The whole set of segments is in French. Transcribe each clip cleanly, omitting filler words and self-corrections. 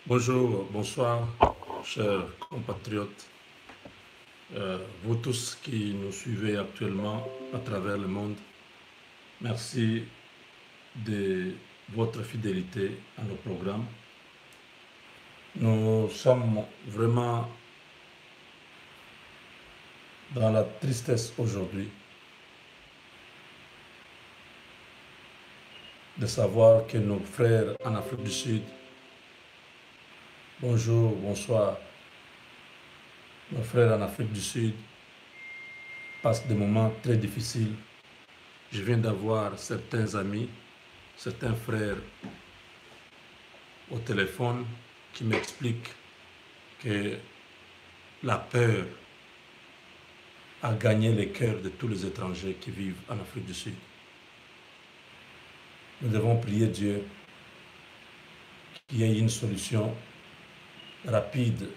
Bonjour, bonsoir, chers compatriotes, vous tous qui nous suivez actuellement à travers le monde. Merci de votre fidélité à nos programmes. Nous sommes vraiment dans la tristesse aujourd'hui de savoir que nos frères en Afrique du Sud, bonjour, bonsoir, nos frères en Afrique du Sud passent des moments très difficiles. Je viens d'avoir certains amis, certains frères au téléphone qui m'expliquent que la peur a gagné les cœurs de tous les étrangers qui vivent en Afrique du Sud. Nous devons prier Dieu qu'il y ait une solution rapide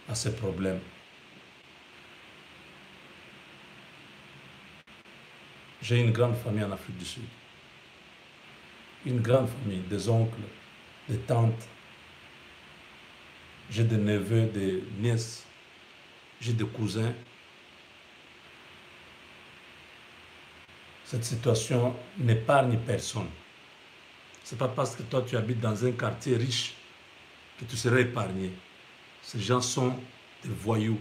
à ces problèmes. J'ai une grande famille en Afrique du Sud. Une grande famille, des oncles, des tantes. J'ai des neveux, des nièces. J'ai des cousins. Cette situation n'épargne personne. Ce n'est pas parce que toi tu habites dans un quartier riche que tu seras épargné. Ces gens sont des voyous.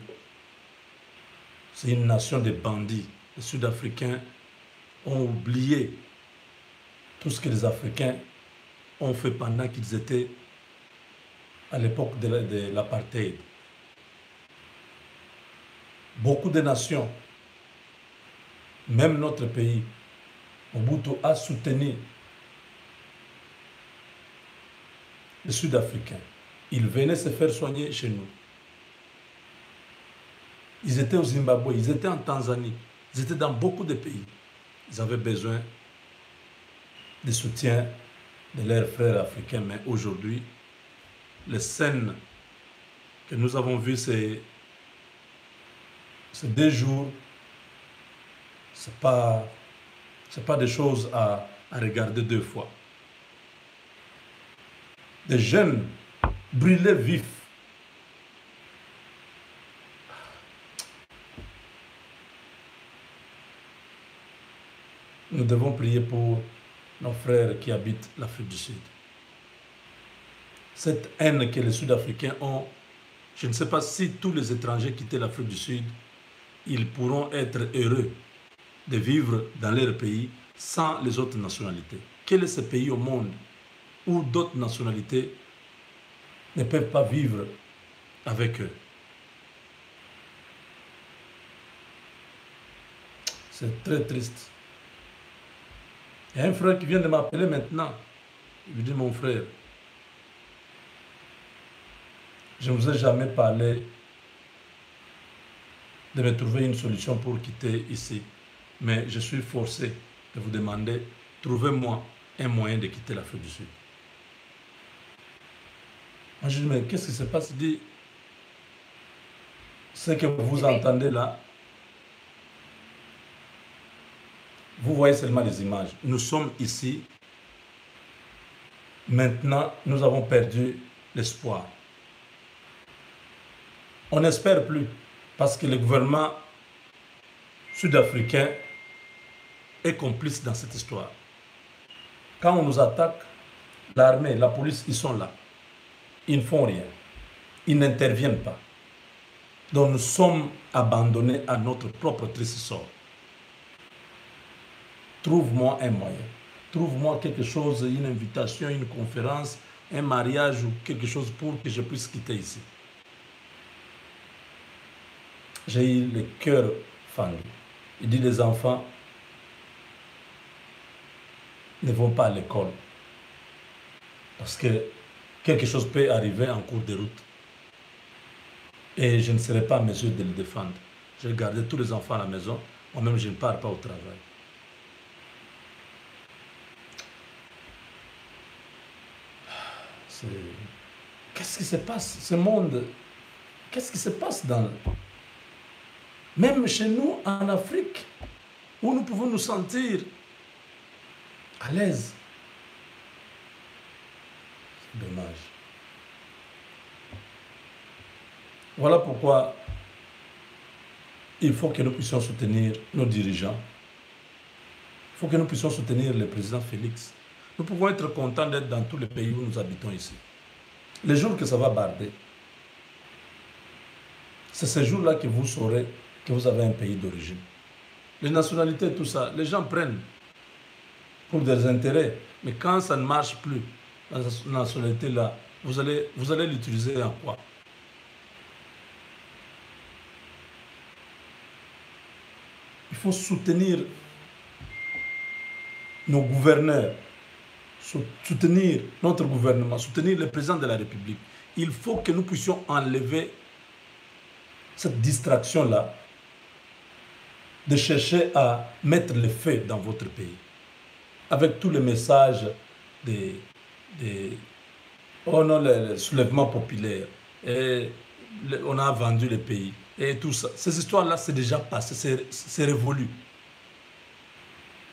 C'est une nation de bandits. Les Sud-Africains ont oublié tout ce que les Africains ont fait pendant qu'ils étaient à l'époque de l'apartheid. Beaucoup de nations, même notre pays, Mobutu a soutenu les Sud-Africains. Ils venaient se faire soigner chez nous. Ils étaient au Zimbabwe, ils étaient en Tanzanie, ils étaient dans beaucoup de pays. Ils avaient besoin de soutien de leurs frères africains. Mais aujourd'hui, les scènes que nous avons vues ces 2 jours, ce n'est pas des choses à regarder 2 fois. Des jeunes brûlés vifs. Nous devons prier pour nos frères qui habitent l'Afrique du Sud. Cette haine que les Sud-Africains ont, je ne sais pas si tous les étrangers quittent l'Afrique du Sud, ils pourront être heureux de vivre dans leur pays sans les autres nationalités. Quel est ce pays au monde où d'autres nationalités ne peuvent pas vivre avec eux? C'est très triste. Il y a un frère qui vient de m'appeler maintenant. Il me dit, mon frère, je ne vous ai jamais parlé de me trouver une solution pour quitter ici. Mais je suis forcé de vous demander, trouvez-moi un moyen de quitter l'Afrique du Sud. Moi, je dis, mais qu'est-ce qui se passe? Il dit, ce que vous entendez là, vous voyez seulement les images. Nous sommes ici. Maintenant, nous avons perdu l'espoir. On n'espère plus parce que le gouvernement sud-africain est complice dans cette histoire. Quand on nous attaque, l'armée, la police, ils sont là. Ils ne font rien. Ils n'interviennent pas. Donc nous sommes abandonnés à notre propre triste sort. Trouve-moi un moyen. Trouve-moi quelque chose, une invitation, une conférence, un mariage ou quelque chose pour que je puisse quitter ici. J'ai eu le cœur fendu. Il dit les enfants ne vont pas à l'école parce que quelque chose peut arriver en cours de route et je ne serai pas en mesure de le défendre. J'ai gardé tous les enfants à la maison, moi-même je ne pars pas au travail. Qu'est-ce qui se passe? Ce monde, qu'est-ce qui se passe dans... Même chez nous, en Afrique, où nous pouvons nous sentir à l'aise. C'est dommage. Voilà pourquoi il faut que nous puissions soutenir nos dirigeants. Il faut que nous puissions soutenir le président Félix. Nous pouvons être contents d'être dans tous les pays où nous habitons ici. Les jours que ça va barder, c'est ces jours-là que vous saurez que vous avez un pays d'origine. Les nationalités, tout ça, les gens prennent pour des intérêts. Mais quand ça ne marche plus, la nationalité-là, vous allez l'utiliser en quoi? Il faut soutenir nos gouverneurs, soutenir notre gouvernement, soutenir le président de la République. Il faut que nous puissions enlever cette distraction-là de chercher à mettre le feu dans votre pays. Avec tous les messages des oh non, le soulèvement populaire, et on a vendu le pays, et tout ça. Ces histoires-là, c'est déjà passé, c'est révolu.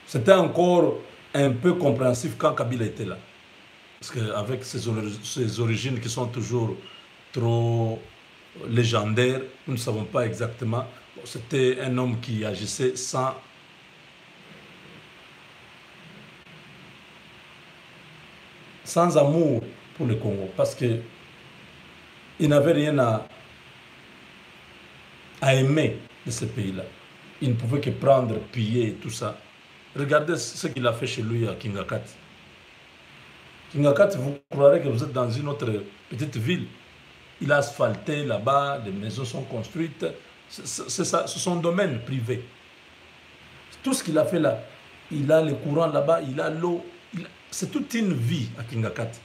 C'était encore un peu compréhensif quand Kabila était là. Parce qu'avec ses origines qui sont toujours trop légendaires, nous ne savons pas exactement. C'était un homme qui agissait sans amour pour le Congo, parce qu'il n'avait rien à aimer de ce pays-là. Il ne pouvait que prendre, piller et tout ça. Regardez ce qu'il a fait chez lui à Kingakati. Kingakati, vous croirez que vous êtes dans une autre petite ville. Il a asphalté là-bas, les maisons sont construites. C'est son domaine privé. Tout ce qu'il a fait là, il a le courant là-bas, il a l'eau. C'est toute une vie à Kingakati.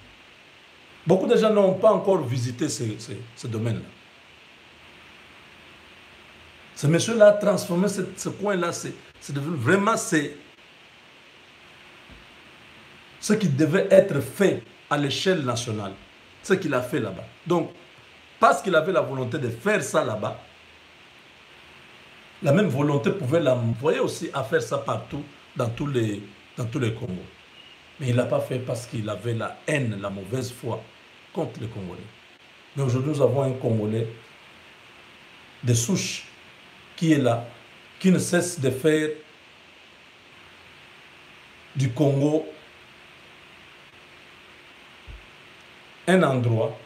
Beaucoup de gens n'ont pas encore visité ce domaine-là. Ce monsieur-là a transformé ce coin-là, c'est devenu vraiment ce qui devait être fait à l'échelle nationale, ce qu'il a fait là-bas. Donc, parce qu'il avait la volonté de faire ça là-bas, la même volonté pouvait l'envoyer aussi à faire ça partout dans tous les Congos. Mais il ne l'a pas fait parce qu'il avait la haine, la mauvaise foi contre les Congolais. Mais aujourd'hui, nous avons un Congolais de souche qui est là, qui ne cesse de faire du Congo un endroit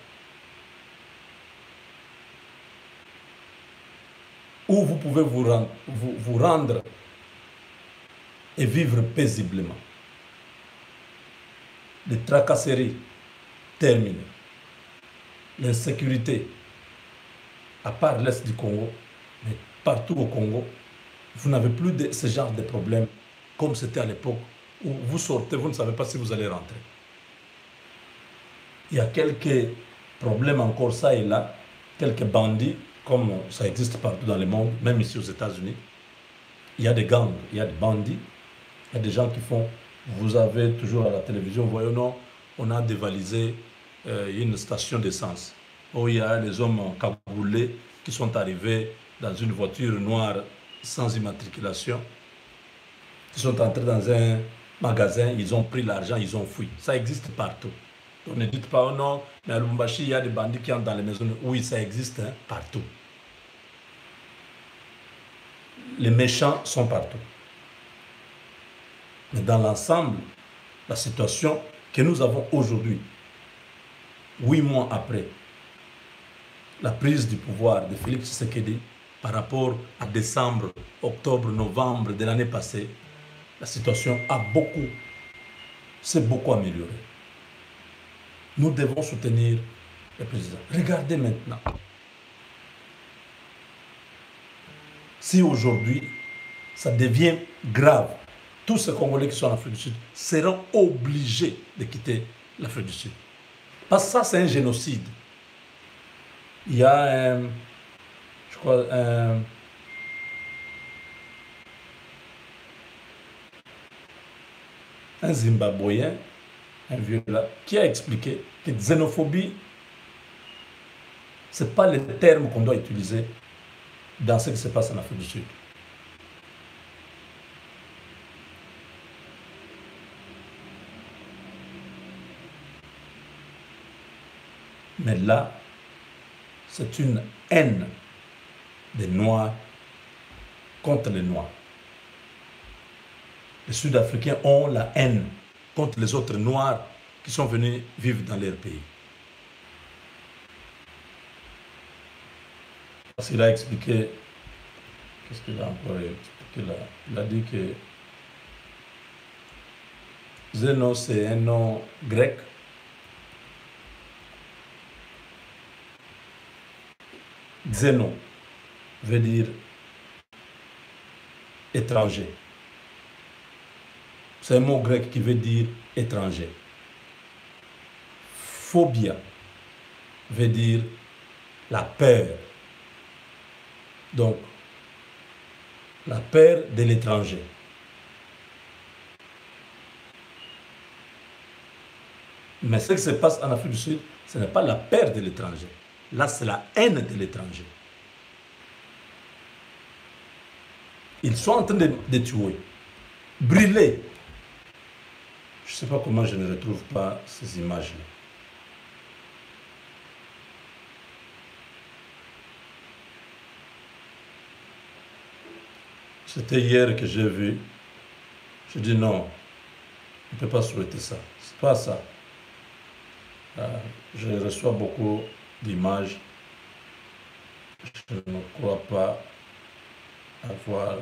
où vous pouvez vous rendre et vivre paisiblement. Les tracasseries terminées. L'insécurité, à part l'Est du Congo, mais partout au Congo, vous n'avez plus de ce genre de problème comme c'était à l'époque où vous sortez, vous ne savez pas si vous allez rentrer. Il y a quelques problèmes encore ça et là, quelques bandits, comme ça existe partout dans le monde, même ici aux États-Unis. Il y a des gangs, il y a des bandits, il y a des gens qui font. Vous avez toujours à la télévision, voyez, non, on a dévalisé une station d'essence où il y a les hommes cagoulés qui sont arrivés dans une voiture noire sans immatriculation, qui sont entrés dans un magasin, ils ont pris l'argent, ils ont fui. Ça existe partout. Donc ne dites pas, oh non, mais à Lubumbashi, il y a des bandits qui entrent dans les maisons. Oui, ça existe hein, partout. Les méchants sont partout. Mais dans l'ensemble, la situation que nous avons aujourd'hui, 8 mois après la prise du pouvoir de Félix Tshisekedi, par rapport à décembre, octobre, novembre de l'année passée, la situation s'est beaucoup améliorée. Nous devons soutenir le président. Regardez maintenant. Si aujourd'hui, ça devient grave, tous ces Congolais qui sont en Afrique du Sud seront obligés de quitter l'Afrique du Sud. Parce que ça, c'est un génocide. Il y a je crois, un Zimbabwéen, un vieux là, qui a expliqué que xénophobie, ce n'est pas le terme qu'on doit utiliser dans ce qui se passe en Afrique du Sud. Mais là, c'est une haine des Noirs contre les Noirs. Les Sud-Africains ont la haine contre les autres Noirs qui sont venus vivre dans leur pays. Parce qu'il a expliqué, qu'est-ce qu'il a encore expliqué là? Il a dit que Zénon, c'est un nom grec. Zénon veut dire étranger. C'est un mot grec qui veut dire étranger. Phobia veut dire la peur. Donc, la peur de l'étranger. Mais ce qui se passe en Afrique du Sud, ce n'est pas la peur de l'étranger. Là, c'est la haine de l'étranger. Ils sont en train de tuer, brûler. Je ne sais pas comment je ne retrouve pas ces images-là. C'était hier que j'ai vu. Je dis non, on ne peut pas souhaiter ça. C'est pas ça. Je reçois beaucoup d'images. Je ne crois pas avoir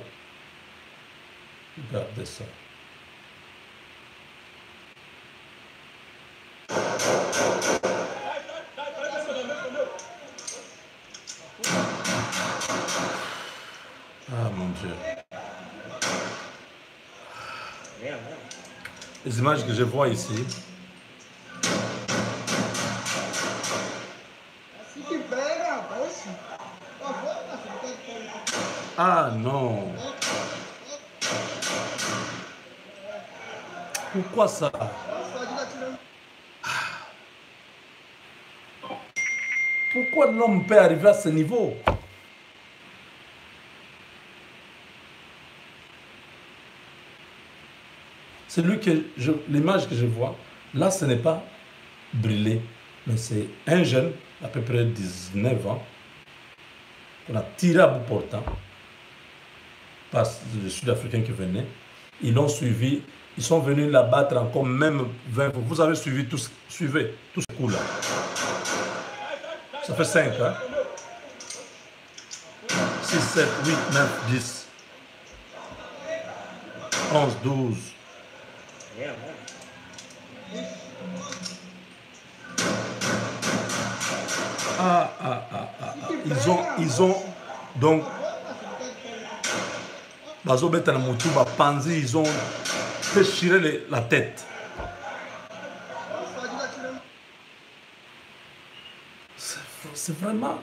regardé ça. Ah mon Dieu. Les images que je vois ici. Ah non. Pourquoi ça? Pourquoi l'homme peut arriver à ce niveau? C'est lui que l'image que je vois, là ce n'est pas brûlé, mais c'est un jeune, à peu près 19 ans, qu'on a tiré à bout portant, par les Sud-Africains qui venaient. Ils l'ont suivi, ils sont venus l'abattre encore même 20 fois. Vous avez suivi tous, suivez tous ces coups-là. Ça fait 5, hein? 6, 7, 8, 9, 10, 11, 12. Ils ont donc ils ont déchiré la tête. C'est vraiment...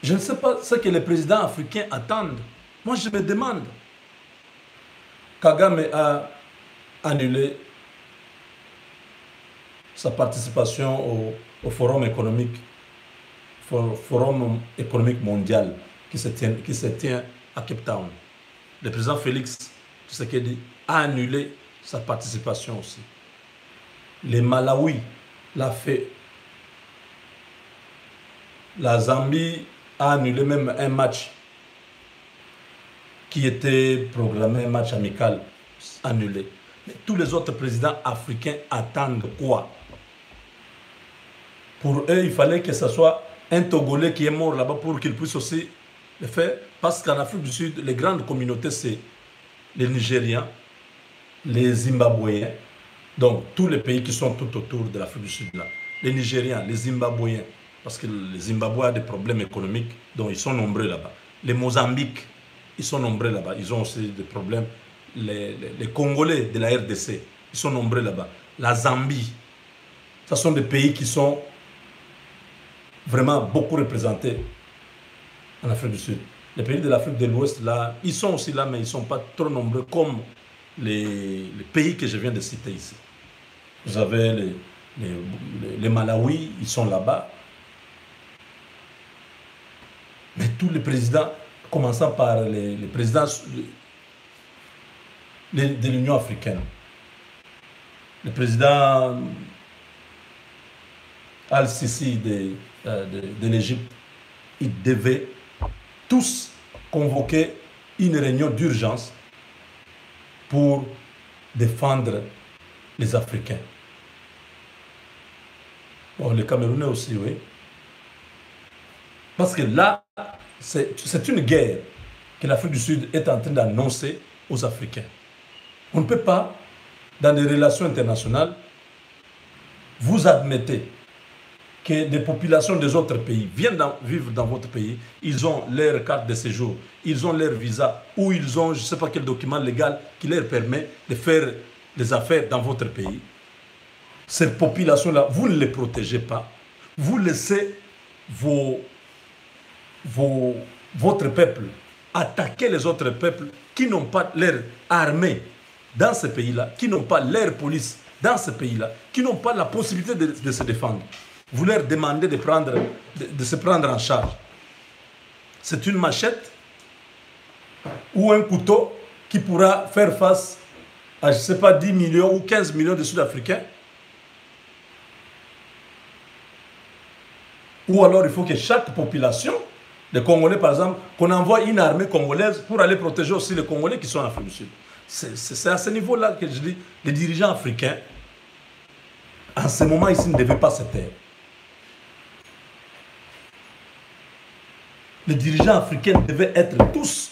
Je ne sais pas ce que les présidents africains attendent. Moi, je me demande. Kagame a annulé sa participation au forum économique mondial qui se tient à Cape Town. Le président Félix Tshisekedi a annulé sa participation aussi. Le Malawi l'a fait. La Zambie a annulé même un match qui était programmé, un match amical, annulé. Mais tous les autres présidents africains attendent quoi? Pour eux, il fallait que ce soit un Togolais qui est mort là-bas pour qu'il puisse aussi le faire. Parce qu'en Afrique du Sud, les grandes communautés, c'est les Nigériens, les Zimbabwéens, donc tous les pays qui sont tout autour de l'Afrique du Sud là. Les Nigériens, les Zimbabwéens, parce que les Zimbabwe ont des problèmes économiques, donc ils sont nombreux là-bas. Les Mozambiques, ils sont nombreux là-bas, ils ont aussi des problèmes. Les Congolais de la RDC, ils sont nombreux là-bas. La Zambie, ce sont des pays qui sont vraiment beaucoup représentés en Afrique du Sud. Les pays de l'Afrique de l'Ouest, là, ils sont aussi là, mais ils ne sont pas trop nombreux comme les pays que je viens de citer ici. Vous avez les Malawi, ils sont là-bas. Mais tous les présidents commençant par les présidents de l'Union africaine, le président Al-Sisi de l'Égypte, ils devaient tous convoquer une réunion d'urgence pour défendre les Africains. Bon, les Camerounais aussi, oui. Parce que là, c'est une guerre que l'Afrique du Sud est en train d'annoncer aux Africains. On ne peut pas, dans des relations internationales, vous admettez que des populations des autres pays viennent vivre dans votre pays, ils ont leur carte de séjour, ils ont leur visa, ou ils ont je ne sais pas quel document légal qui leur permet de faire des affaires dans votre pays. Ces populations-là, vous ne les protégez pas. Vous laissez votre peuple attaquer les autres peuples qui n'ont pas leur armée dans ce pays-là, qui n'ont pas leur police dans ce pays-là, qui n'ont pas la possibilité de se défendre. Vous leur demandez de se prendre en charge. C'est une machette ou un couteau qui pourra faire face à, je ne sais pas, 10 millions ou 15 millions de Sud-Africains. Ou alors il faut que chaque population, les Congolais par exemple, qu'on envoie une armée congolaise pour aller protéger aussi les Congolais qui sont en Afrique du Sud. C'est à ce niveau-là que je dis, les dirigeants africains, en ce moment ici, ne devaient pas se taire. Les dirigeants africains devaient être tous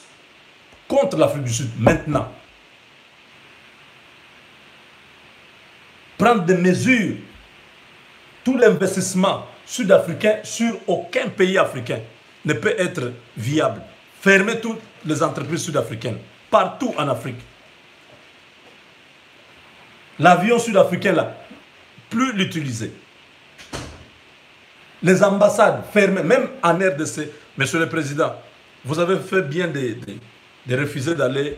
contre l'Afrique du Sud maintenant. Prendre des mesures, tout l'investissement sud-africain sur aucun pays africain ne peut être viable. Fermer toutes les entreprises sud-africaines, partout en Afrique. L'avion sud-africain, là, plus l'utiliser. Les ambassades fermées, même en RDC. Monsieur le Président, vous avez fait bien de refuser d'aller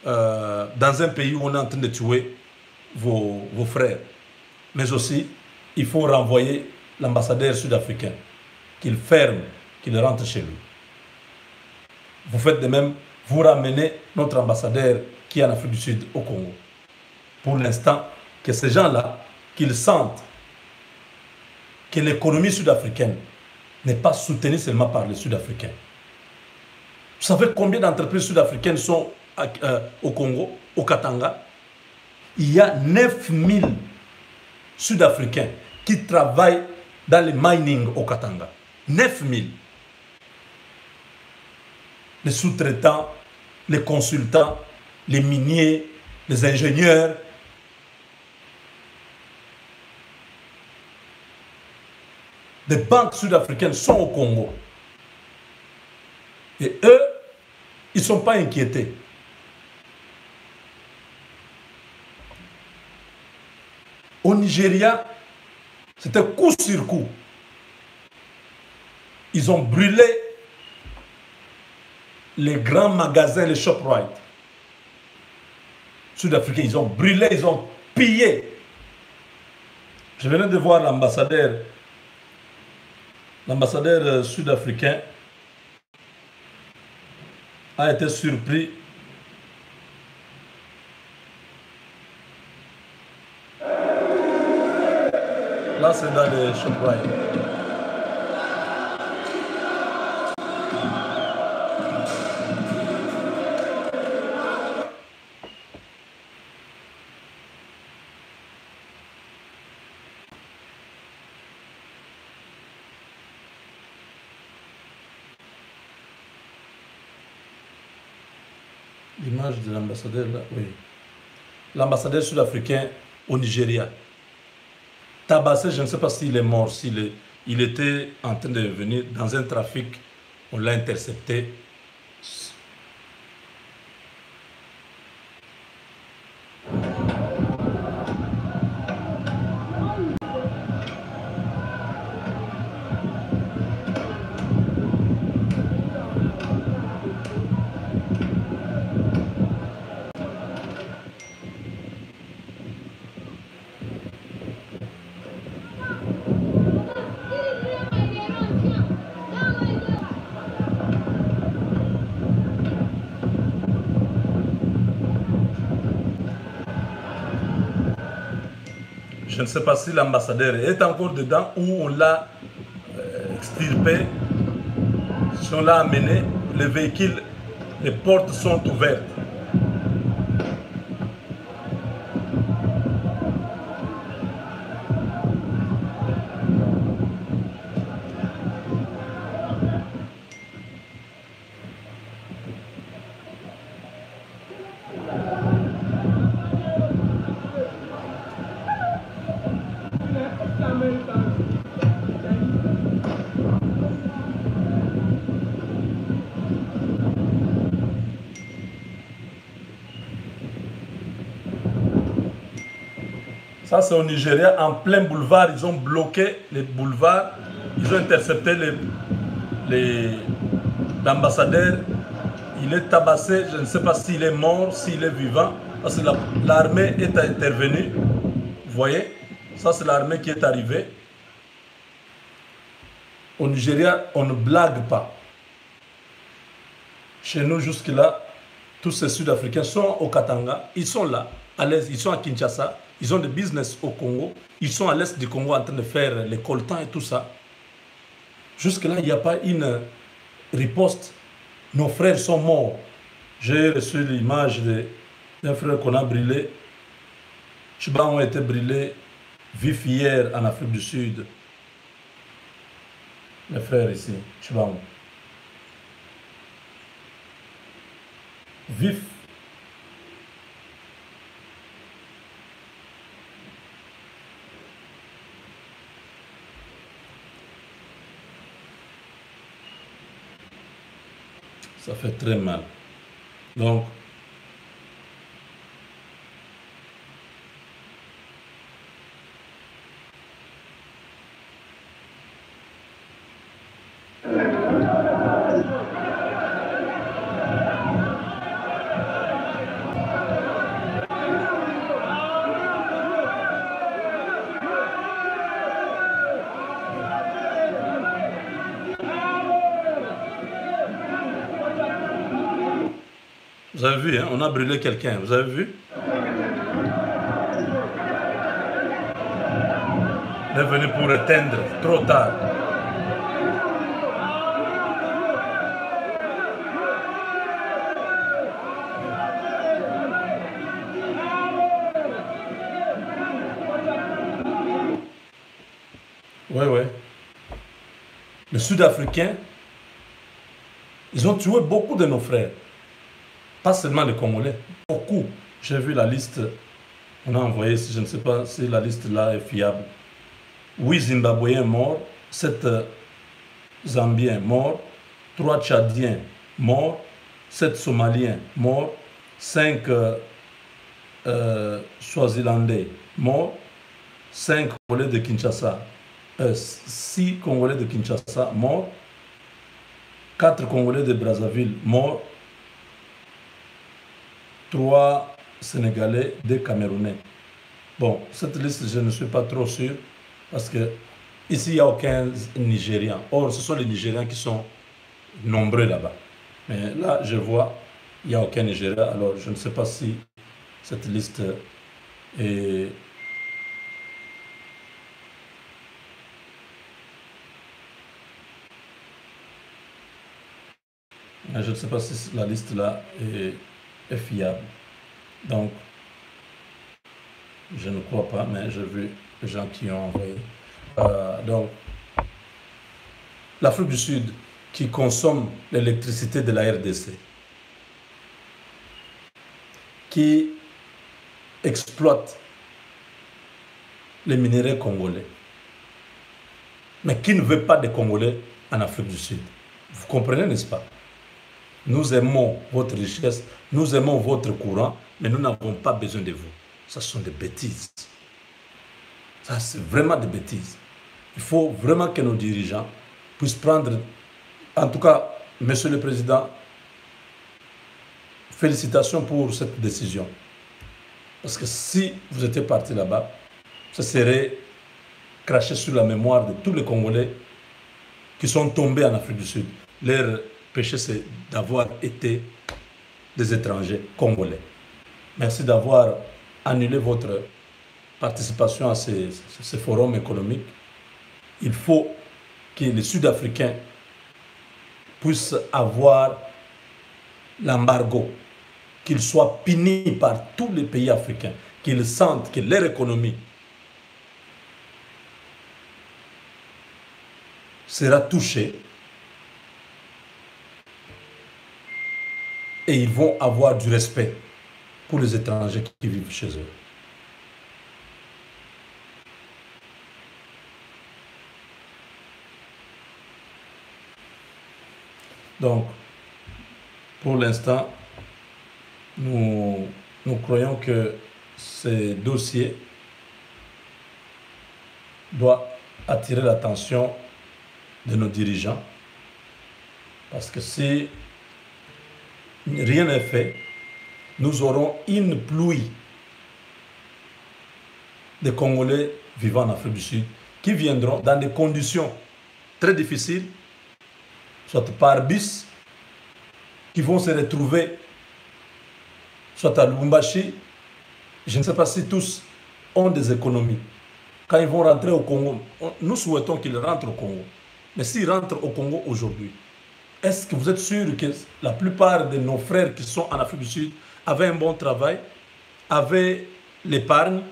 dans un pays où on est en train de tuer vos frères. Mais aussi, il faut renvoyer l'ambassadeur sud-africain, qu'il ferme, qu'il rentre chez lui. Vous faites de même, vous ramenez notre ambassadeur qui est en Afrique du Sud au Congo. Pour l'instant, que ces gens-là, qu'ils sentent que l'économie sud-africaine n'est pas soutenue seulement par les Sud-Africains. Vous savez combien d'entreprises sud-africaines sont au Congo, au Katanga? Il y a 9000 Sud-Africains qui travaillent dans le mining au Katanga. 9000. Les sous-traitants, les consultants, les miniers, les ingénieurs. Des banques sud-africaines sont au Congo. Et eux, ils ne sont pas inquiétés. Au Nigeria, c'était coup sur coup. Ils ont brûlé les grands magasins, les ShopRite. Sud-africains, ils ont brûlé, ils ont pillé. Je venais de voir l'ambassadeur sud-africain a été surpris. Là, c'est dans les ShopRite. L'image de l'ambassadeur, là, oui. L'ambassadeur sud-africain au Nigeria. Tabassé, je ne sais pas s'il est mort, il était en train de venir dans un trafic, on l'a intercepté. je ne sais pas si l'ambassadeur est encore dedans ou on l'a extirpé, si on l'a amené, le véhicule, les portes sont ouvertes. Ça, c'est au Nigeria, en plein boulevard. Ils ont bloqué les boulevards. Ils ont intercepté l'ambassadeur. Il est tabassé. Je ne sais pas s'il est mort, s'il est vivant. Parce que l'armée est intervenue. Vous voyez? Ça, c'est l'armée qui est arrivée. Au Nigeria, on ne blague pas. Chez nous, jusque-là, tous ces Sud-Africains sont au Katanga. Ils sont là, à l'aise. Ils sont à Kinshasa. Ils ont des business au Congo. Ils sont à l'est du Congo en train de faire les coltans et tout ça. Jusque-là, il n'y a pas une riposte. Nos frères sont morts. J'ai reçu l'image d'un frère qu'on a brûlé. Chibans ont été brûlés vifs hier en Afrique du Sud. Les frères ici, Chibans. Vifs. Ça fait très mal. Donc, vous avez vu, hein, on a brûlé quelqu'un, vous avez vu? Il est venu pour éteindre, trop tard. Oui, oui. Les Sud-Africains, ils ont tué beaucoup de nos frères. Pas seulement les Congolais, beaucoup. J'ai vu la liste, on a envoyé, je ne sais pas si la liste là est fiable. 8 Zimbabwéens morts, 7 Zambiens morts, 3 Tchadiens morts, 7 Somaliens morts, 5 Swazilandais morts, 5 Congolais de Kinshasa, 6 Congolais de Kinshasa morts, 4 Congolais de Brazzaville morts, 3 Sénégalais, 2 Camerounais. Bon, cette liste, je ne suis pas trop sûr, parce que ici, il n'y a aucun Nigérian. Or, ce sont les Nigériens qui sont nombreux là-bas. Mais là, je vois, il n'y a aucun Nigérien. Alors, je ne sais pas si cette liste est... Je ne sais pas si la liste là est fiable. Donc, je ne crois pas, mais j'ai vu les gens qui ont envoyé. Donc, l'Afrique du Sud qui consomme l'électricité de la RDC, qui exploite les minéraux congolais, mais qui ne veut pas de Congolais en Afrique du Sud. Vous comprenez, n'est-ce pas? Nous aimons votre richesse, nous aimons votre courant, mais nous n'avons pas besoin de vous. Ça sont des bêtises. Ça, c'est vraiment des bêtises. Il faut vraiment que nos dirigeants puissent prendre, en tout cas, Monsieur le Président, félicitations pour cette décision. Parce que si vous étiez parti là-bas, ça serait craché sur la mémoire de tous les Congolais qui sont tombés en Afrique du Sud. Leur péché, c'est d'avoir été des étrangers congolais. Merci d'avoir annulé votre participation à ces forums économiques, il faut que les Sud-Africains puissent avoir l'embargo, qu'ils soient punis par tous les pays africains, qu'ils sentent que leur économie sera touchée et ils vont avoir du respect pour les étrangers qui vivent chez eux. Donc, pour l'instant, nous croyons que ce dossier doit attirer l'attention de nos dirigeants, parce que si rien n'est fait, nous aurons une pluie de Congolais vivant en Afrique du Sud qui viendront dans des conditions très difficiles, soit par bus, qui vont se retrouver soit à Lubumbashi. Je ne sais pas si tous ont des économies. Quand ils vont rentrer au Congo, nous souhaitons qu'ils rentrent au Congo. Mais s'ils rentrent au Congo aujourd'hui, est-ce que vous êtes sûr que la plupart de nos frères qui sont en Afrique du Sud avaient un bon travail, avaient l'épargne?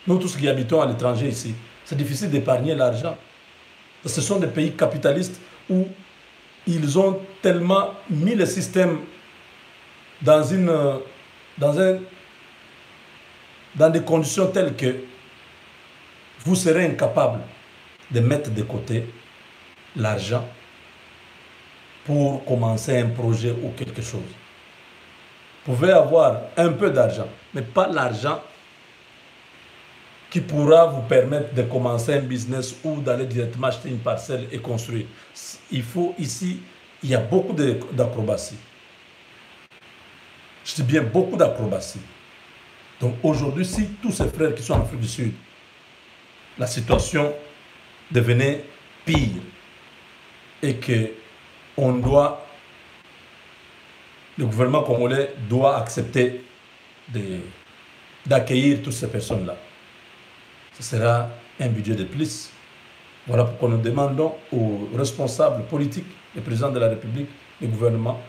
Nous tous qui habitons à l'étranger ici, c'est difficile d'épargner l'argent. Ce sont des pays capitalistes où ils ont tellement mis le système dans des conditions telles que vous serez incapable de mettre de côté l'argent pour commencer un projet ou quelque chose. Vous pouvez avoir un peu d'argent, mais pas l'argent qui pourra vous permettre de commencer un business ou d'aller directement acheter une parcelle et construire. Il faut ici, il y a beaucoup d'acrobatie. Je dis bien beaucoup d'acrobatie. Donc aujourd'hui, si tous ces frères qui sont en Afrique du Sud, la situation devenait pire et que le gouvernement congolais doit accepter d'accueillir toutes ces personnes-là, ce sera un budget de plus. Voilà pourquoi nous demandons aux responsables politiques, le président de la République, le gouvernement,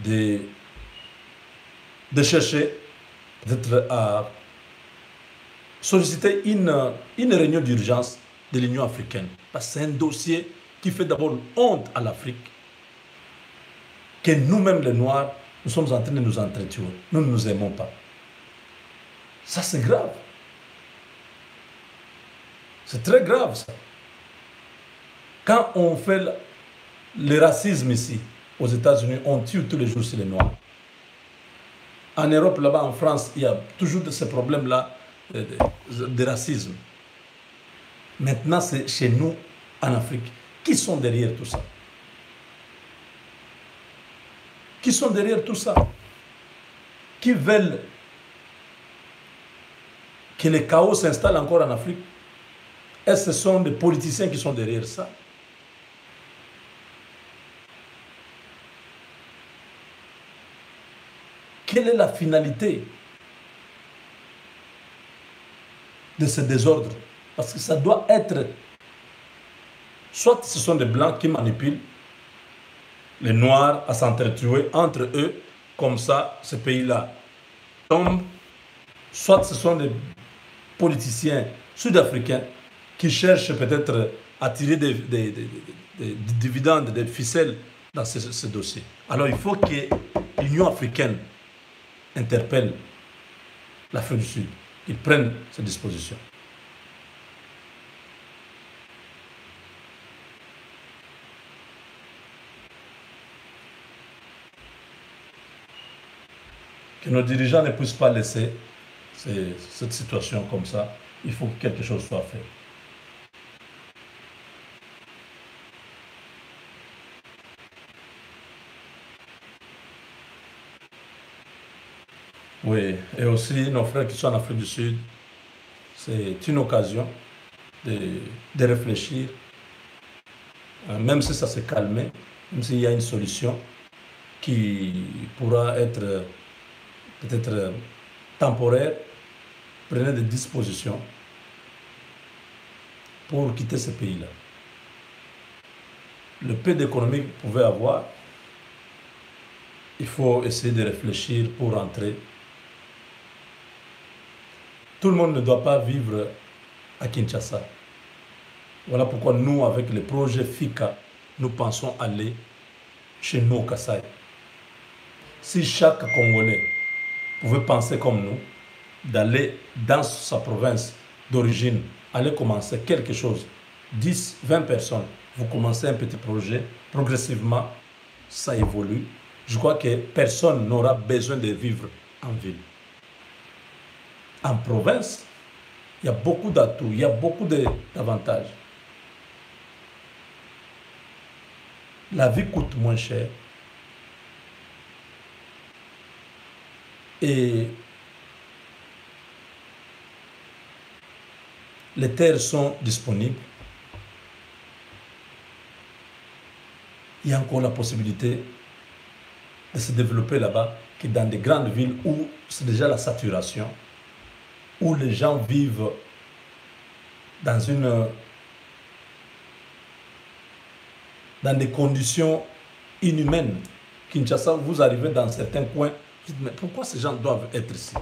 de chercher peut-être à solliciter une réunion d'urgence de l'Union africaine. Parce que c'est un dossier qui fait d'abord honte à l'Afrique, que nous-mêmes les Noirs, nous sommes en train de nous entretuer. Nous ne nous aimons pas. Ça, c'est grave. C'est très grave, ça. Quand on fait le racisme ici, aux États-Unis, on tue tous les jours sur les Noirs. En Europe, là-bas, en France, il y a toujours ces problèmes-là de racisme. Maintenant, c'est chez nous, en Afrique. Qui sont derrière tout ça? Qui sont derrière tout ça? Qui veulent que le chaos s'installe encore en Afrique? Est-ce que ce sont des politiciens qui sont derrière ça? Quelle est la finalité de ce désordre? Parce que ça doit être... Soit ce sont des Blancs qui manipulent les Noirs à s'entretuer entre eux, comme ça, ce pays-là tombe. Soit ce sont des politiciens sud-africains qui cherchent peut-être à tirer des dividendes, des ficelles dans ce dossier. Alors il faut que l'Union africaine interpelle l'Afrique du Sud, qu'ils prennent ces dispositions. Que nos dirigeants ne puissent pas laisser cette situation comme ça. Il faut que quelque chose soit fait. Oui, et aussi nos frères qui sont en Afrique du Sud, c'est une occasion de réfléchir, même si ça s'est calmé, même s'il y a une solution qui pourra être peut-être temporaire, prenez des dispositions pour quitter ce pays-là. Le peu d'économie que vous pouvez avoir, il faut essayer de réfléchir pour rentrer. Tout le monde ne doit pas vivre à Kinshasa. Voilà pourquoi nous, avec le projet FICA, nous pensons aller chez nous au Kasaï. Si chaque Congolais pouvait penser comme nous, d'aller dans sa province d'origine, aller commencer quelque chose, 10, 20 personnes, vous commencez un petit projet, progressivement, ça évolue. Je crois que personne n'aura besoin de vivre en ville. En province, il y a beaucoup d'atouts, il y a beaucoup d'avantages. La vie coûte moins cher. Et les terres sont disponibles. Il y a encore la possibilité de se développer là-bas que dans des grandes villes où c'est déjà la saturation, où les gens vivent dans des conditions inhumaines. Kinshasa, vous arrivez dans certains coins, vous dites, mais pourquoi ces gens doivent être ici?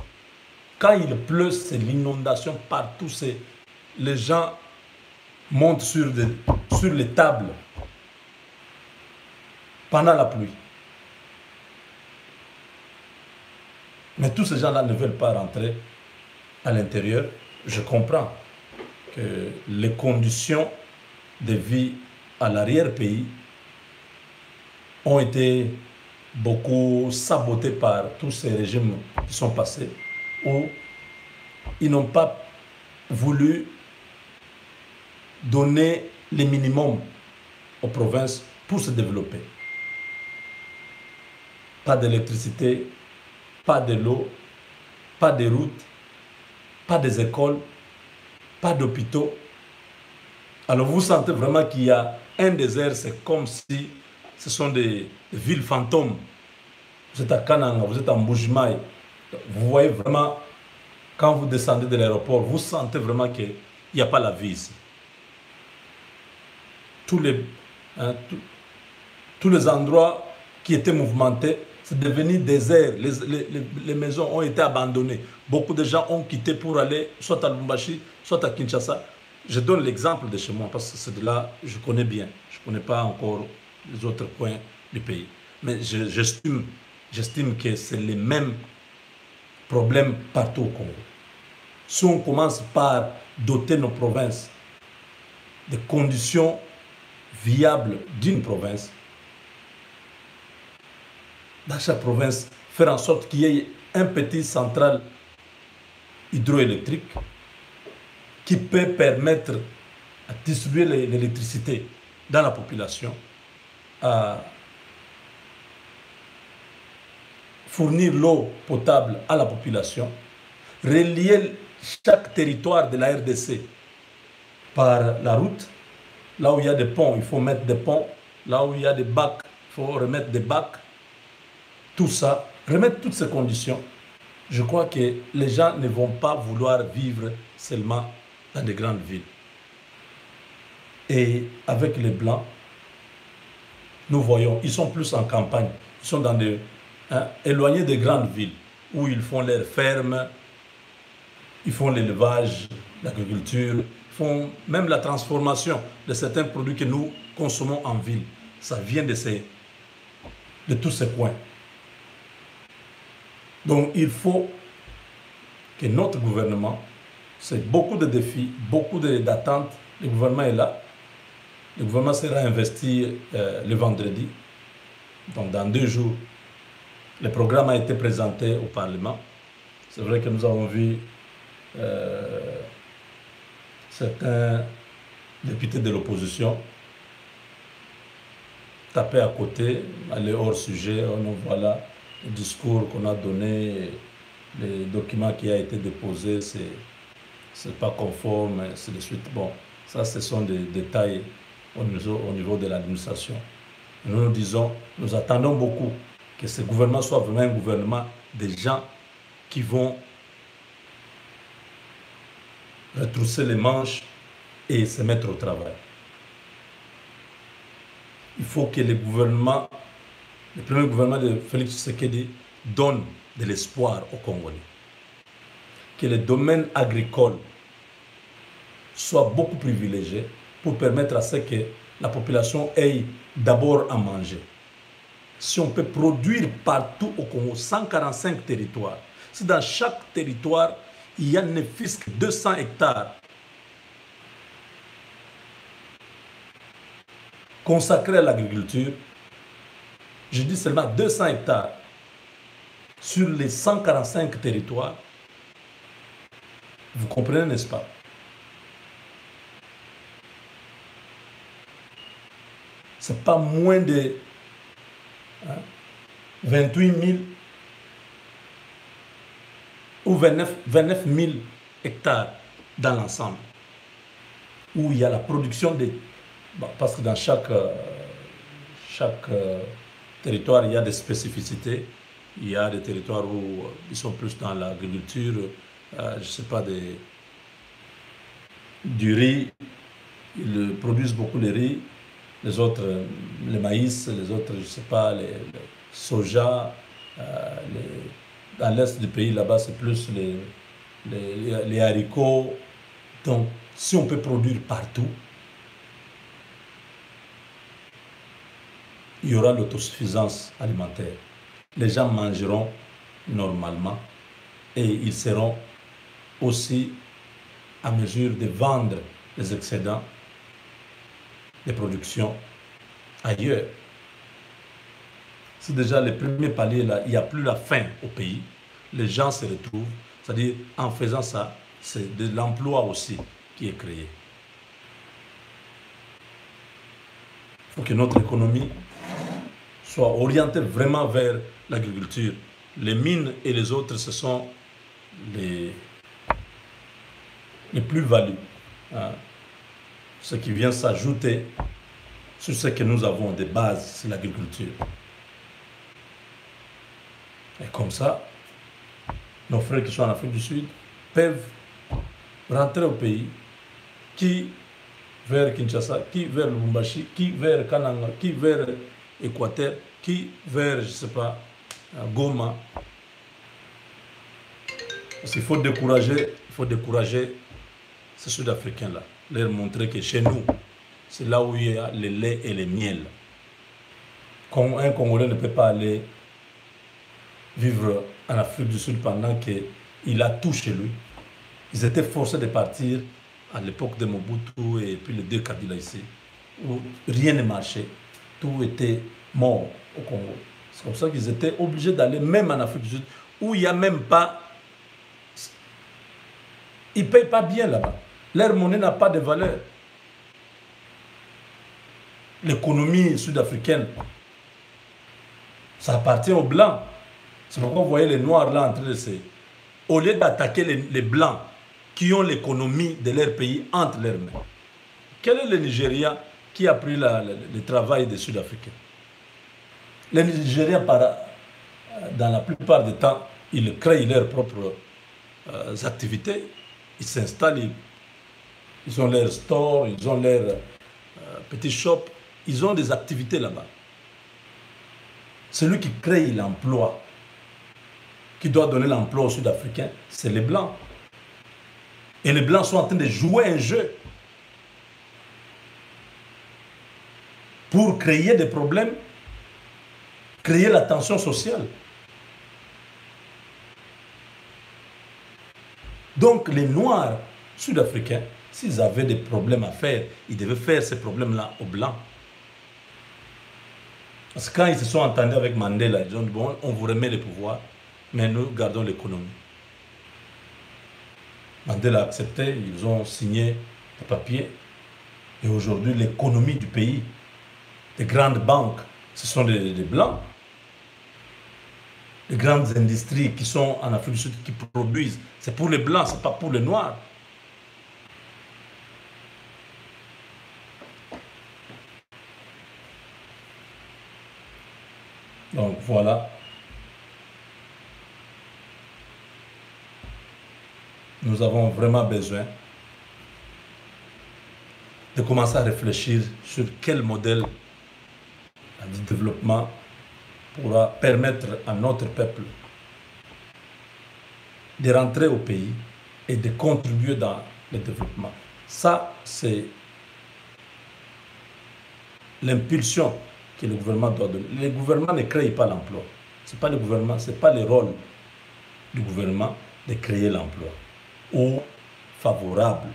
Quand il pleut, c'est l'inondation partout. Les gens montent sur les tables pendant la pluie. Mais tous ces gens-là ne veulent pas rentrer à l'intérieur. Je comprends que les conditions de vie à l'arrière-pays ont été beaucoup sabotées par tous ces régimes qui sont passés, où ils n'ont pas voulu donner le minimum aux provinces pour se développer. Pas d'électricité, pas de l'eau, pas de routes, pas des écoles, pas d'hôpitaux. Alors vous sentez vraiment qu'il y a un désert, c'est comme si ce sont des villes fantômes. Vous êtes à Kananga, vous êtes à Mbujimaï. Vous voyez vraiment, quand vous descendez de l'aéroport, vous sentez vraiment qu'il n'y a pas la vie ici. Tous les endroits qui étaient mouvementés, c'est devenu désert. Les maisons ont été abandonnées. Beaucoup de gens ont quitté pour aller soit à Lubumbashi, soit à Kinshasa. Je donne l'exemple de chez moi parce que c'est de là que je connais bien. Je ne connais pas encore les autres coins du pays. Mais j'estime que c'est les mêmes problèmes partout au Congo. Si on commence par doter nos provinces des conditions viables d'une province, dans chaque province, faire en sorte qu'il y ait un petit centrale hydroélectrique qui peut permettre de distribuer l'électricité dans la population, à fournir l'eau potable à la population, relier chaque territoire de la RDC par la route. Là où il y a des ponts, il faut mettre des ponts. Là où il y a des bacs, il faut remettre des bacs. Tout ça, remettre toutes ces conditions. Je crois que les gens ne vont pas vouloir vivre seulement dans des grandes villes. Et avec les Blancs, nous voyons, ils sont plus en campagne. Ils sont éloignés des grandes villes où ils font leurs fermes, ils font l'élevage, l'agriculture, ils font même la transformation de certains produits que nous consommons en ville. Ça vient de tous ces coins. Donc il faut que notre gouvernement, c'est beaucoup de défis, beaucoup d'attentes. Le gouvernement est là. Le gouvernement sera investi le vendredi. Donc dans 2 jours, le programme a été présenté au Parlement. C'est vrai que nous avons vu certains députés de l'opposition taper à côté, aller hors sujet. On voilà le discours qu'on a donné, les documents qui a été déposé, c'est pas conforme, ainsi de suite. Bon, ça, ce sont des détails au niveau de l'administration. Nous disons, nous attendons beaucoup que ce gouvernement soit vraiment un gouvernement des gens qui vont retrousser les manches et se mettre au travail. Il faut que le premier gouvernement de Félix Tshisekedi donne de l'espoir aux Congolais. Que le domaine agricole soit beaucoup privilégié pour permettre à ce que la population ait d'abord à manger. Si on peut produire partout au Congo, 145 territoires, si dans chaque territoire, il y a ne fût-ce que 200 hectares consacrés à l'agriculture, je dis seulement 200 hectares sur les 145 territoires, vous comprenez, n'est-ce pas? Ce n'est pas moins de 28 000 ou 29 000 hectares dans l'ensemble, où il y a la production de... Parce que dans chaque territoire, il y a des spécificités. Il y a des territoires où ils sont plus dans l'agriculture, je ne sais pas, du riz, ils produisent beaucoup de riz, les autres, le maïs, les autres, je ne sais pas, le soja. Dans l'est du pays, là-bas, c'est plus les haricots. Donc, si on peut produire partout, il y aura l'autosuffisance alimentaire. Les gens mangeront normalement et ils seront aussi à mesure de vendre les excédents de production ailleurs. C'est déjà le premier palier là, il n'y a plus la faim au pays, les gens se retrouvent, c'est-à-dire en faisant ça, c'est de l'emploi aussi qui est créé. Il faut que notre économie soit orientée vraiment vers l'agriculture. Les mines et les autres, ce sont les plus-values. Hein. Ce qui vient s'ajouter sur ce que nous avons de base, c'est l'agriculture. Et comme ça, nos frères qui sont en Afrique du Sud peuvent rentrer au pays, qui vers Kinshasa, qui vers Lubumbashi, qui vers Kananga, qui vers Équateur, qui vers, je ne sais pas, Goma. Parce qu'il faut décourager ces Sud-Africains-là, leur montrer que chez nous, c'est là où il y a le lait et le miel. Un Congolais ne peut pas aller vivre en Afrique du Sud pendant qu'il a tout chez lui. Ils étaient forcés de partir à l'époque de Mobutu et puis les deux Kabila ici, où rien ne marchait, tout était mort au Congo. C'est comme ça qu'ils étaient obligés d'aller même en Afrique du Sud, où il n'y a même pas... Ils ne payent pas bien là-bas. Leur monnaie n'a pas de valeur. L'économie sud-africaine, ça appartient aux Blancs. C'est pourquoi vous voyez les Noirs là en train de se... Au lieu d'attaquer les Blancs qui ont l'économie de leur pays entre leurs mains. Quel est le Nigeria qui a pris le travail des Sud-Africains? Les Nigériens, dans la plupart du temps, ils créent leurs propres activités. Ils s'installent, ils ont leurs stores, ils ont leurs petits shops. Ils ont des activités là-bas. Celui qui crée l'emploi, qui doit donner l'emploi aux Sud-Africains, c'est les Blancs. Et les Blancs sont en train de jouer un jeu pour créer des problèmes, créer la tension sociale. Donc les Noirs sud-africains, s'ils avaient des problèmes à faire, ils devaient faire ces problèmes-là aux Blancs. Parce que quand ils se sont entendus avec Mandela, ils ont dit, bon, on vous remet le pouvoir, mais nous gardons l'économie. Mandela a accepté, ils ont signé les papiers. Et aujourd'hui, l'économie du pays, les grandes banques, ce sont des Blancs. Les grandes industries qui sont en Afrique du Sud, qui produisent, c'est pour les Blancs, ce n'est pas pour les Noirs. Donc voilà. Nous avons vraiment besoin de commencer à réfléchir sur quel modèle de développement pourra permettre à notre peuple de rentrer au pays et de contribuer dans le développement. Ça, c'est l'impulsion que le gouvernement doit donner. Le gouvernement ne crée pas l'emploi. Ce n'est pas le gouvernement, ce n'est pas le rôle du gouvernement de créer l'emploi ou favorable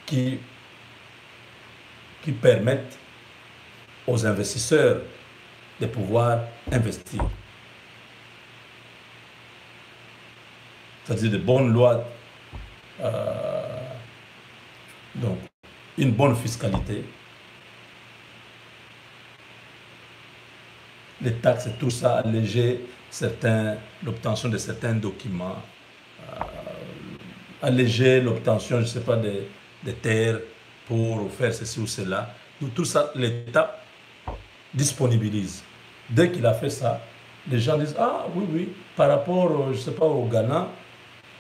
qui permettent aux investisseurs de pouvoir investir. C'est-à-dire de bonnes lois, donc une bonne fiscalité, les taxes et tout ça, alléger l'obtention de certains documents, alléger l'obtention, je ne sais pas, des terres pour faire ceci ou cela. Donc, tout ça, l'État disponibilise. Dès qu'il a fait ça, les gens disent, ah oui, oui, par rapport, je ne sais pas, au Ghana,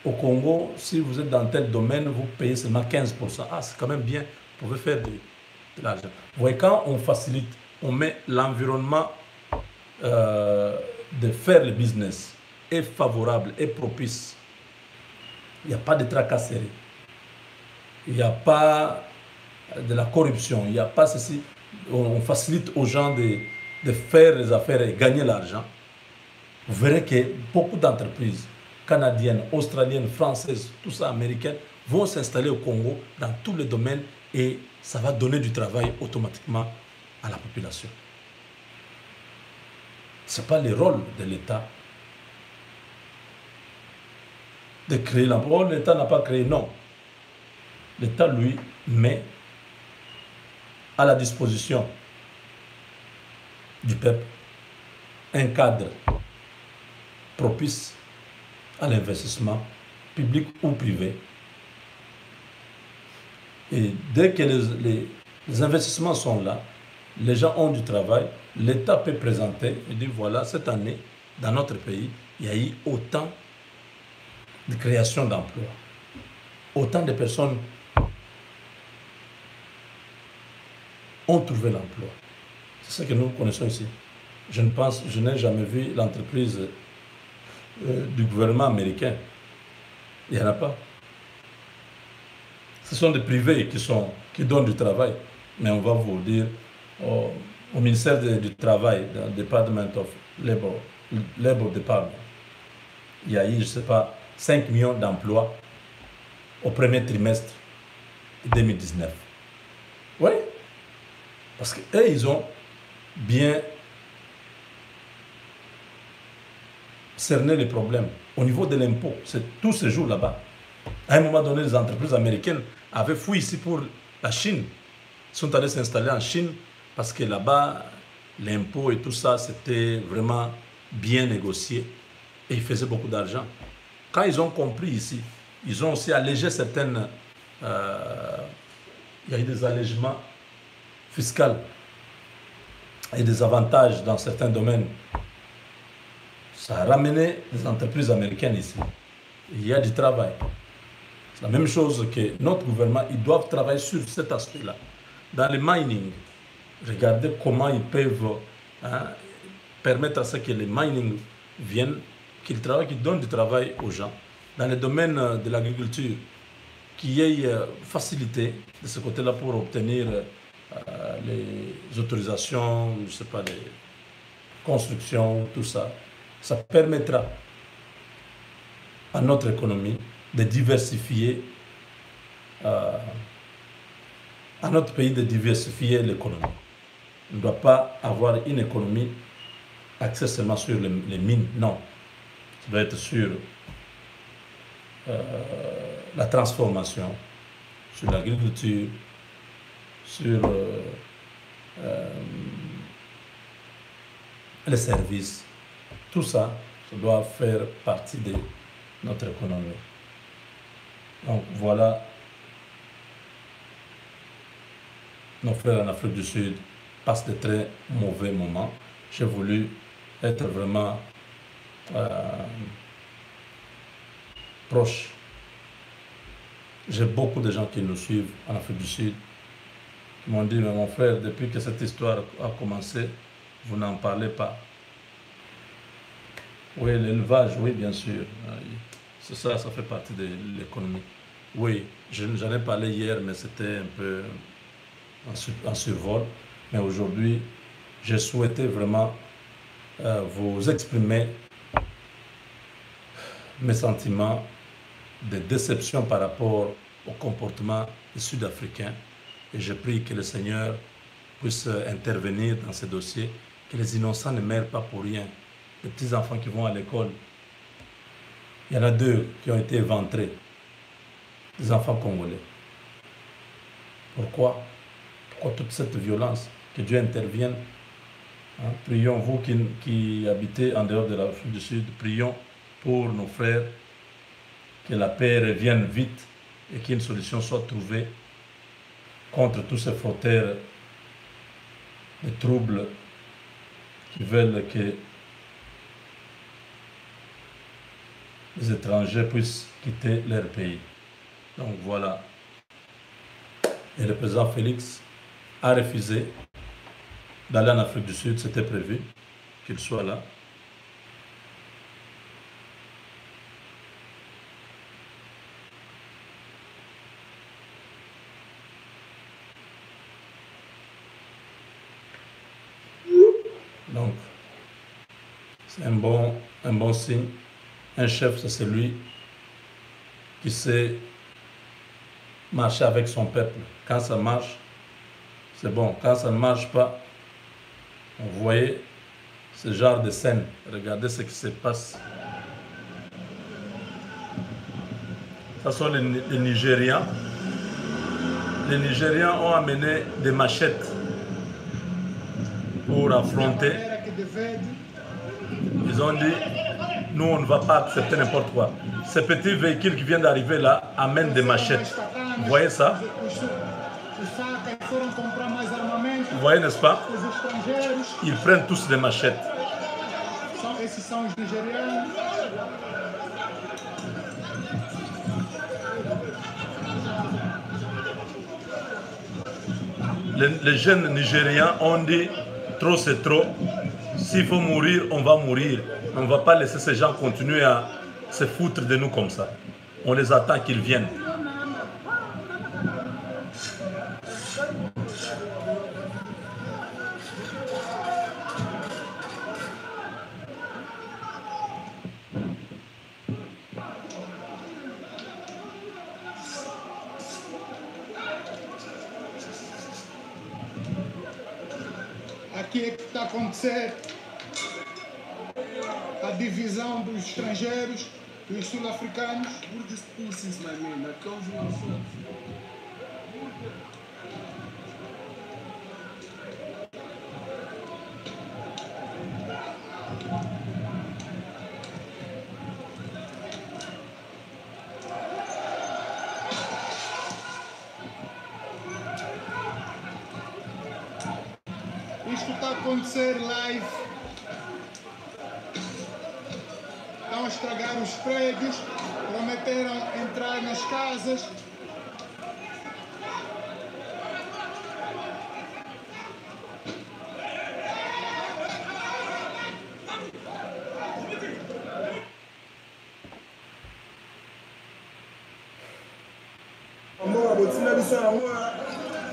au Congo, si vous êtes dans tel domaine, vous payez seulement 15%. Ah, c'est quand même bien, vous pouvez faire de l'argent. Vous voyez, quand on facilite, on met l'environnement de faire le business est favorable, est propice. Il n'y a pas de tracasserie. Il n'y a pas de la corruption. Il n'y a pas ceci. On facilite aux gens de faire les affaires et gagner l'argent. Vous verrez que beaucoup d'entreprises canadiennes, australiennes, françaises, tout ça, américaines, vont s'installer au Congo dans tous les domaines et ça va donner du travail automatiquement à la population. Ce n'est pas le rôle de l'État de créer l'emploi. L'État n'a pas créé, non. L'État, lui, met à la disposition du peuple un cadre propice à l'investissement public ou privé. Et dès que les investissements sont là, les gens ont du travail, l'État peut présenter et dire voilà, cette année, dans notre pays, il y a eu autant de création d'emplois, autant de personnes ont trouvé l'emploi. C'est ce que nous connaissons ici. Je n'ai jamais vu l'entreprise du gouvernement américain. Il n'y en a pas. Ce sont des privés qui donnent du travail. Mais on va vous dire, au ministère du Travail, dans le Department of Labor Department, il y a eu, je ne sais pas, 5 millions d'emplois au premier trimestre 2019. Oui, parce qu'eux, ils ont bien cerné les problèmes. Au niveau de l'impôt, c'est tout se joue là-bas. À un moment donné, les entreprises américaines avaient fui ici pour la Chine. Ils sont allés s'installer en Chine parce que là-bas, l'impôt et tout ça, c'était vraiment bien négocié et ils faisaient beaucoup d'argent. Quand ils ont compris ici, ils ont aussi allégé certaines... il y a eu des allègements fiscaux et des avantages dans certains domaines. Ça a ramené les entreprises américaines ici. Il y a du travail. C'est la même chose que notre gouvernement, ils doivent travailler sur cet aspect-là. Dans le mining, regardez comment ils peuvent permettre à ce que les mining viennent, qu'ils travaillent, qu'ils donnent du travail aux gens. Dans le domaine de l'agriculture, qu'il y ait facilité de ce côté-là pour obtenir les autorisations, je ne sais pas, les constructions, tout ça. Ça permettra à notre économie de diversifier, à notre pays de diversifier l'économie. On ne doit pas avoir une économie axée seulement sur les mines, non. Ça doit être sur la transformation, sur l'agriculture, sur les services. Tout ça, ça doit faire partie de notre économie. Donc voilà, nos frères en Afrique du Sud passent de très mauvais moments. J'ai voulu être vraiment proche J'ai beaucoup de gens qui nous suivent en Afrique du Sud qui m'ont dit, mais mon frère, depuis que cette histoire a commencé, vous n'en parlez pas. Oui, l'élevage, oui, bien sûr. C'est ça, ça fait partie de l'économie. Oui, j'en ai parlé hier, mais c'était un peu en survol. Mais aujourd'hui, j'ai souhaité vraiment vous exprimer mes sentiments de déception par rapport au comportement des Sud-Africains. Et je prie que le Seigneur puisse intervenir dans ces dossiers, que les innocents ne meurent pas pour rien. Les petits enfants qui vont à l'école, il y en a 2 qui ont été éventrés, des enfants congolais. Pourquoi? Pourquoi toute cette violence? Que Dieu intervienne. Hein? Prions, vous qui habitez en dehors de l'Afrique du Sud, prions pour nos frères, que la paix revienne vite et qu'une solution soit trouvée contre tous ces fauteurs de troubles qui veulent que les étrangers puissent quitter leur pays. Donc voilà. Et le président Félix a refusé d'aller en Afrique du Sud, c'était prévu qu'il soit là. Donc, c'est un bon signe. Un chef, c'est celui qui sait marcher avec son peuple. Quand ça marche, c'est bon. Quand ça ne marche pas, vous voyez ce genre de scène. Regardez ce qui se passe. Ce sont les Nigérians. Les Nigérians ont amené des machettes pour affronter. Ils ont dit, nous on ne va pas accepter n'importe quoi. Ces petits véhicules qui viennent d'arriver là amènent des machettes. Vous voyez ça? Vous voyez, n'est-ce pas? Ils prennent tous des machettes. Les jeunes Nigériens ont dit, trop c'est trop. S'il faut mourir, on va mourir. On ne va pas laisser ces gens continuer à se foutre de nous comme ça. On les attend qu'ils viennent. Aqui é que está a acontecer a divisão dos estrangeiros, dos sul-africanos. Isto está a acontecer live. Estão a estragar os prédios, prometeram entrar nas casas.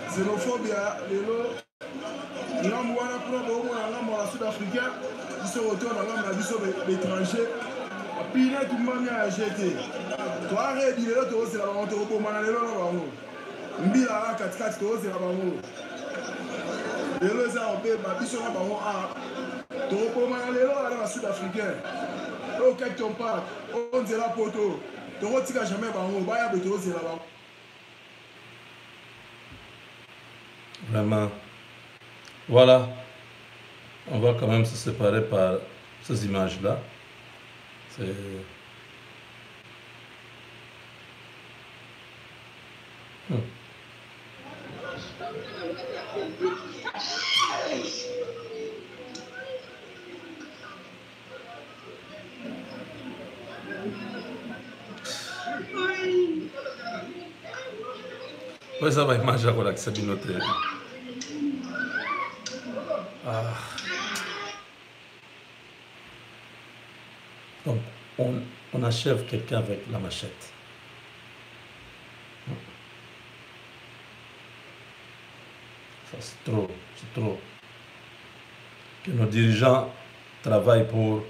Xénophobia, ngambo wana kuna bomona ngambo ya sud-africain biso retour na ngambo ya biso l'étranger apine tumami ya jeté toaredi lelo tozela bango tokobomana lelo na bango mbila ala katikati tozela bango lelo eza kobeba biso na bango a tokobomana lelo ala na sud-africain oyo Capton Park oyo nzela poto tokotika jamais bango baya be tozela bango. Vraiment. Voilà. On va quand même se séparer par ces images-là. C'est... Oui, ça va, il mange avec la sabinote. Ah. Donc, on achève quelqu'un avec la machette. Ça, c'est trop, c'est trop. Que nos dirigeants travaillent pour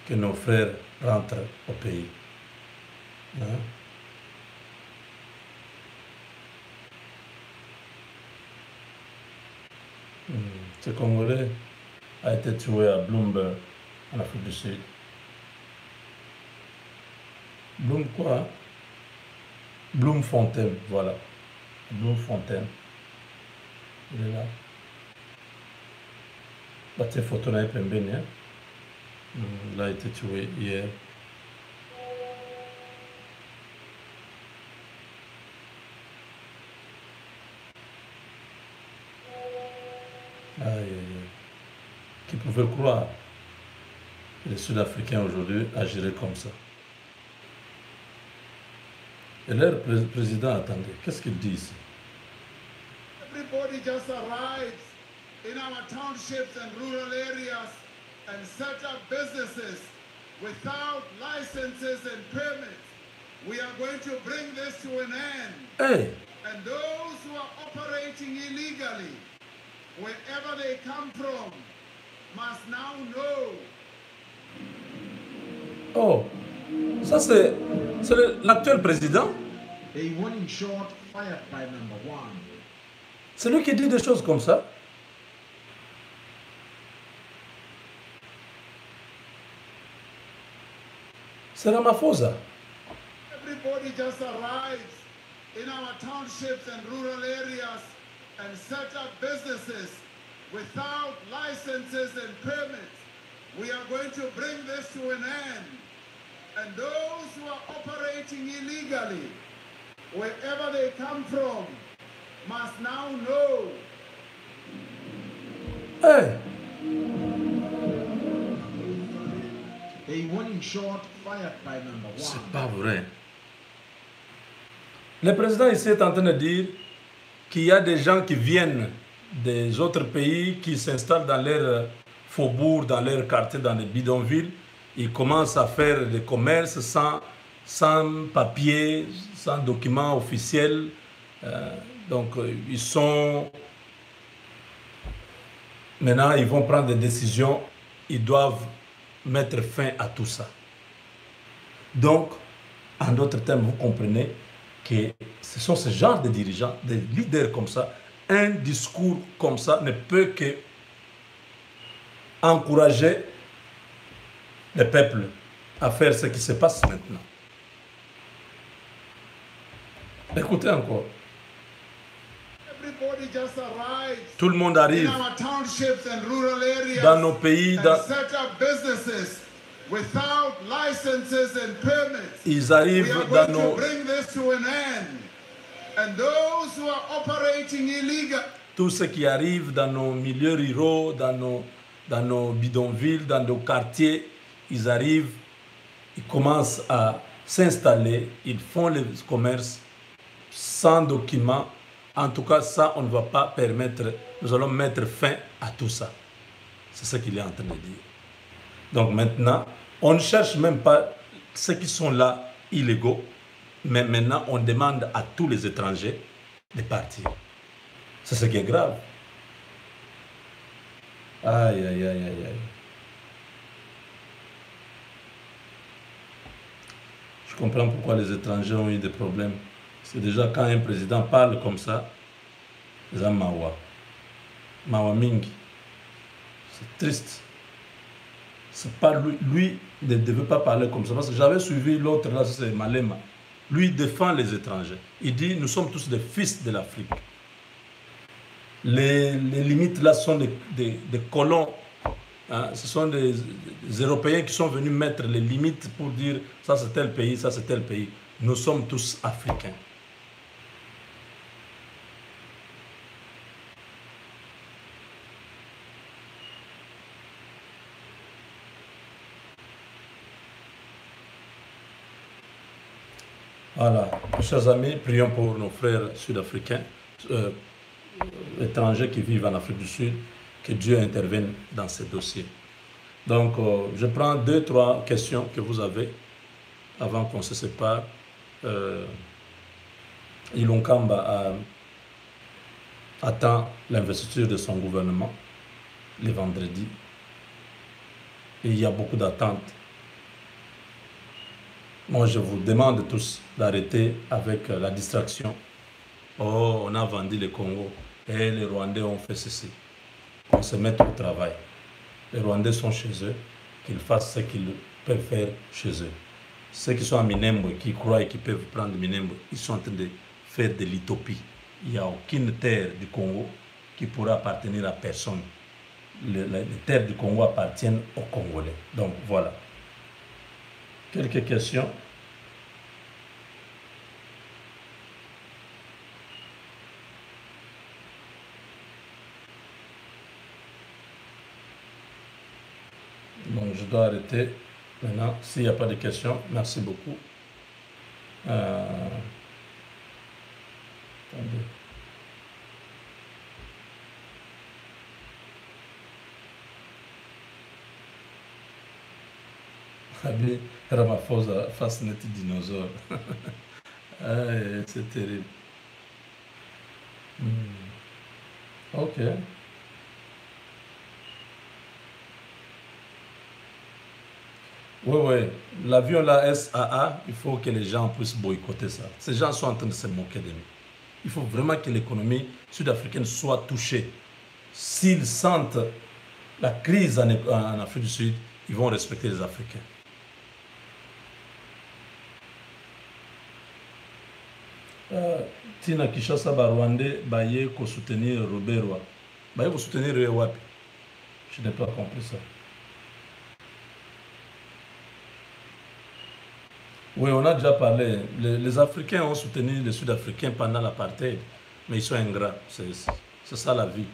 que nos frères rentrent au pays. Hein? Ce Congolais a été tué à Bloomberg, en Afrique du Sud. Bloom quoi? Bloemfontein, voilà. Bloemfontein. Il est là. Bah, tes photos là, hein? Il a été tué hier. Aïe, aïe, aïe. Qui pouvait croire que les Sud-Africains aujourd'hui agiraient comme ça? Et leur président, attendez, qu'est-ce qu'il dit ici? Everybody just arrives in our townships and rural areas and set up businesses without licenses and permits. We are going to bring this to an end. Hey! And those who are operating illegally, wherever they come from, must now know. Oh! Ça, c'est l'actuel président? A warning shot fired by number one. C'est lui qui dit des choses comme ça? C'est Ramaphosa. Everybody just arrives in our townships and rural areas and set up businesses without licenses and permits. We are going to bring this to an end. And those who are operating illegally, wherever they come from, must now know. Hey! A warning shot fired by number one. C'est pas vrai. Le président ici est en train de dire qu'il y a des gens qui viennent des autres pays, qui s'installent dans leurs faubourgs, dans leurs quartiers, dans les bidonvilles. Ils commencent à faire des commerces sans papier, sans documents officiels. Donc, ils sont... Maintenant, ils vont prendre des décisions. Ils doivent mettre fin à tout ça. Donc, en d'autres termes, vous comprenez que ce sont ce genre de dirigeants, de leaders comme ça. Un discours comme ça ne peut que encourager le peuple à faire ce qui se passe maintenant. Écoutez encore. Everybody just arrives Tout le monde in arrive our townships and rural areas dans nos pays, and set up businesses without licenses and permits. ils We arrivent are dans going nos... to bring this to an end. And those who are operating illegal, Tout ce qui arrive dans nos milieux ruraux, dans nos bidonvilles, dans nos quartiers, ils arrivent, ils commencent à s'installer, ils font le commerce sans documents. En tout cas, ça, on ne va pas permettre, nous allons mettre fin à tout ça. C'est ce qu'il est en train de dire. Donc maintenant, on ne cherche même pas ceux qui sont là illégaux, mais maintenant, on demande à tous les étrangers de partir. C'est ce qui est grave. Aïe, aïe, aïe, aïe, aïe. Je comprends pourquoi les étrangers ont eu des problèmes. Parce que déjà, quand un président parle comme ça, c'est un mawa. Mawa mingi. C'est triste. C'est pas lui, lui ne devait pas parler comme ça. Parce que j'avais suivi l'autre là, c'est Malema. Lui défend les étrangers. Il dit, nous sommes tous des fils de l'Afrique. Les limites là sont des colons. Hein, ce sont des Européens qui sont venus mettre les limites pour dire ça c'est tel pays, ça c'est tel pays. Nous sommes tous africains. Voilà, chers amis, prions pour nos frères sud-africains, étrangers qui vivent en Afrique du Sud, que Dieu intervienne dans ces dossiers. Donc, je prends 2-3 questions que vous avez avant qu'on se sépare. Ilonkamba attend l'investiture de son gouvernement le vendredi. Et il y a beaucoup d'attentes. Moi, je vous demande tous d'arrêter avec la distraction. Oh, on a vendu le Congo et les Rwandais ont fait ceci. On se met au travail. Les Rwandais sont chez eux, qu'ils fassent ce qu'ils peuvent faire chez eux. Ceux qui sont à Minembwe, qui croient qu'ils peuvent prendre Minembwe, ils sont en train de faire de l'utopie. Il n'y a aucune terre du Congo qui pourra appartenir à personne. Les terres du Congo appartiennent aux Congolais. Donc voilà. Quelques questions. Donc je dois arrêter maintenant. S'il n'y a pas de questions, merci beaucoup. Attendez. Abi Ramaphosa face net dinosaure. C'est terrible. Ok. Oui. L'avion là, SAA, il faut que les gens puissent boycotter ça. Ces gens sont en train de se moquer de nous. Il faut vraiment que l'économie sud-africaine soit touchée. S'ils sentent la crise en Afrique du Sud, ils vont respecter les Africains. Tina Kishasa Rwandais baye ko soutenir Ruberwa. Baye ko soutenir Wapi. Je n'ai pas compris ça. Oui, on a déjà parlé. Les Africains ont soutenu les Sud-Africains pendant l'apartheid, mais ils sont ingrats. C'est ça la vie.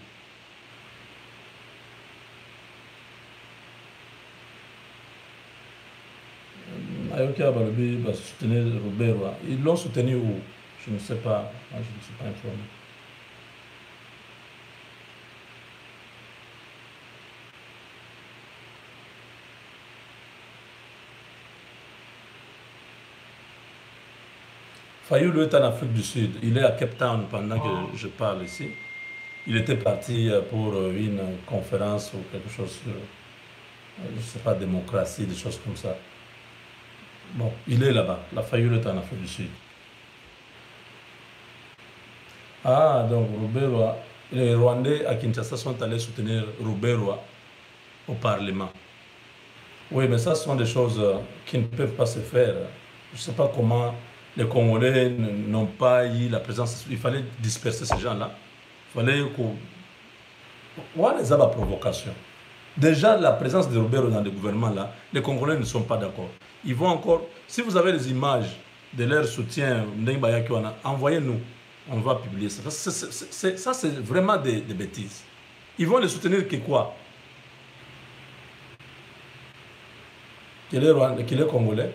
Ayoki Abalobi va soutenir Ruberwa. Ils l'ont soutenu où? Je ne sais pas. Moi, je ne suis pas informé. Fayulu est en Afrique du Sud. Il est à Cape Town pendant que je parle ici. Il était parti pour une conférence ou quelque chose sur, je ne sais pas, démocratie, des choses comme ça. Bon, il est là-bas. La Fayulu est en Afrique du Sud. Ah, donc Ruberwa, les Rwandais à Kinshasa sont allés soutenir Ruberwa au Parlement. Oui, mais ça, ce sont des choses qui ne peuvent pas se faire. Je ne sais pas comment les Congolais n'ont pas eu la présence. Il fallait disperser ces gens-là. Il fallait qu'on... Voilà les abats provocation. Déjà, la présence de Ruberwa dans le gouvernement, là, les Congolais ne sont pas d'accord. Ils vont encore... Si vous avez les images de leur soutien, envoyez-nous. On va publier ça. Ça, c'est vraiment des bêtises. Ils vont les soutenir que quoi? Qu'il est Congolais.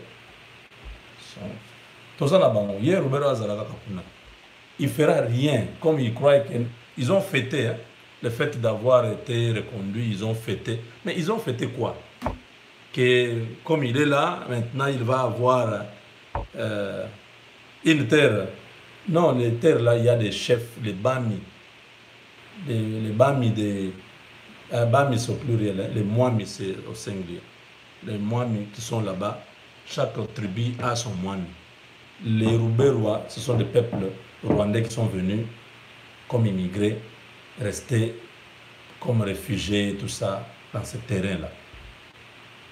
Il ne fera rien. Comme ils croient qu'ils ont fêté le fait d'avoir été reconduit. Ils ont fêté. Mais ils ont fêté quoi? Que comme il est là, maintenant il va avoir une terre. Non, les terres là, il y a des chefs, les Bami. Les Bami, Bami c'est au pluriel, hein, les Mwami c'est au singulier. Les Mwami qui sont là-bas, chaque tribu a son Mwami. Les Ruberwa, ce sont des peuples rwandais qui sont venus comme immigrés, restés comme réfugiés, tout ça, dans ce terrain-là.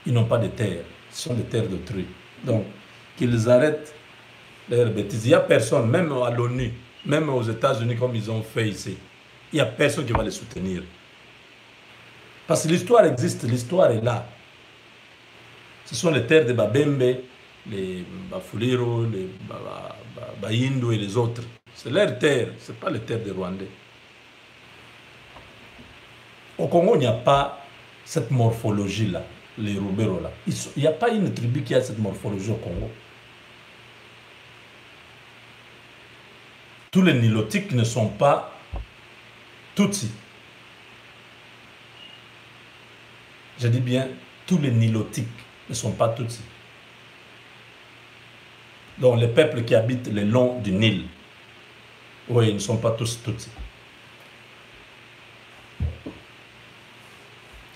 Ils n'ont pas de terre, ce sont des terres d'autrui. Donc, qu'ils arrêtent leurs bêtises. Il n'y a personne, même à l'ONU, même aux États-Unis, comme ils ont fait ici, il n'y a personne qui va les soutenir. Parce que l'histoire existe, l'histoire est là. Ce sont les terres de Babembe, les Bafuliro, les Bayindu et les autres. C'est leurs terres, ce n'est pas les terres des Rwandais. Au Congo, il n'y a pas cette morphologie-là, les Ruberwa là. Il n'y a pas une tribu qui a cette morphologie au Congo. tous les Nilotiques ne sont pas Tutsis. Je dis bien, tous les Nilotiques ne sont pas Tutsis. Donc les peuples qui habitent le long du Nil, oui, ils ne sont pas tous Tutsis.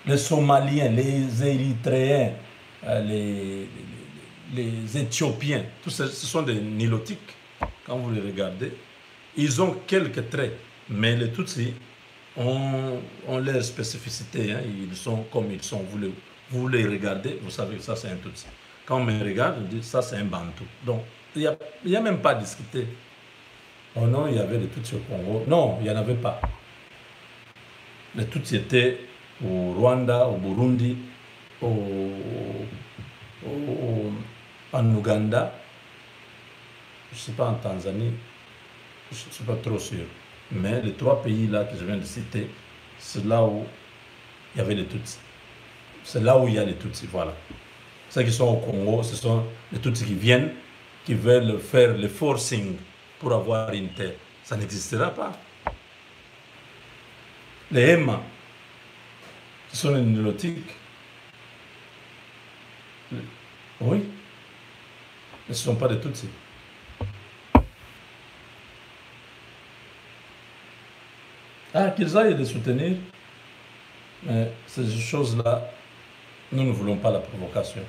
Les Somaliens, les Érythréens, les Éthiopiens, tous ce sont des Nilotiques. Quand vous les regardez, ils ont quelques traits, mais les Tutsis ont leur spécificité. Hein. Ils sont comme ils sont. Vous les regardez, vous savez que ça c'est un Tutsi. Quand on me regarde, on dit ça c'est un Bantou. Donc il n'y a même pas à discuter. Oh non, il y avait les Tutsis au Congo. Non, il n'y en avait pas. Les Tutsis étaient au Rwanda, au Burundi, en Ouganda, je ne sais pas en Tanzanie, je ne suis pas trop sûr. Mais les trois pays là que je viens de citer, c'est là où il y avait les Tutsis. C'est là où il y a les Tutsis, voilà. Ceux qui sont au Congo, ce sont les Tutsis qui viennent, qui veulent faire le forcing pour avoir une terre. Ça n'existera pas. Les Hema, ce sont les Nilotiques. Oui. Mais ce ne sont pas des Tutsis. Ah, qu'ils aillent les soutenir, mais ces choses-là, nous ne voulons pas la provocation.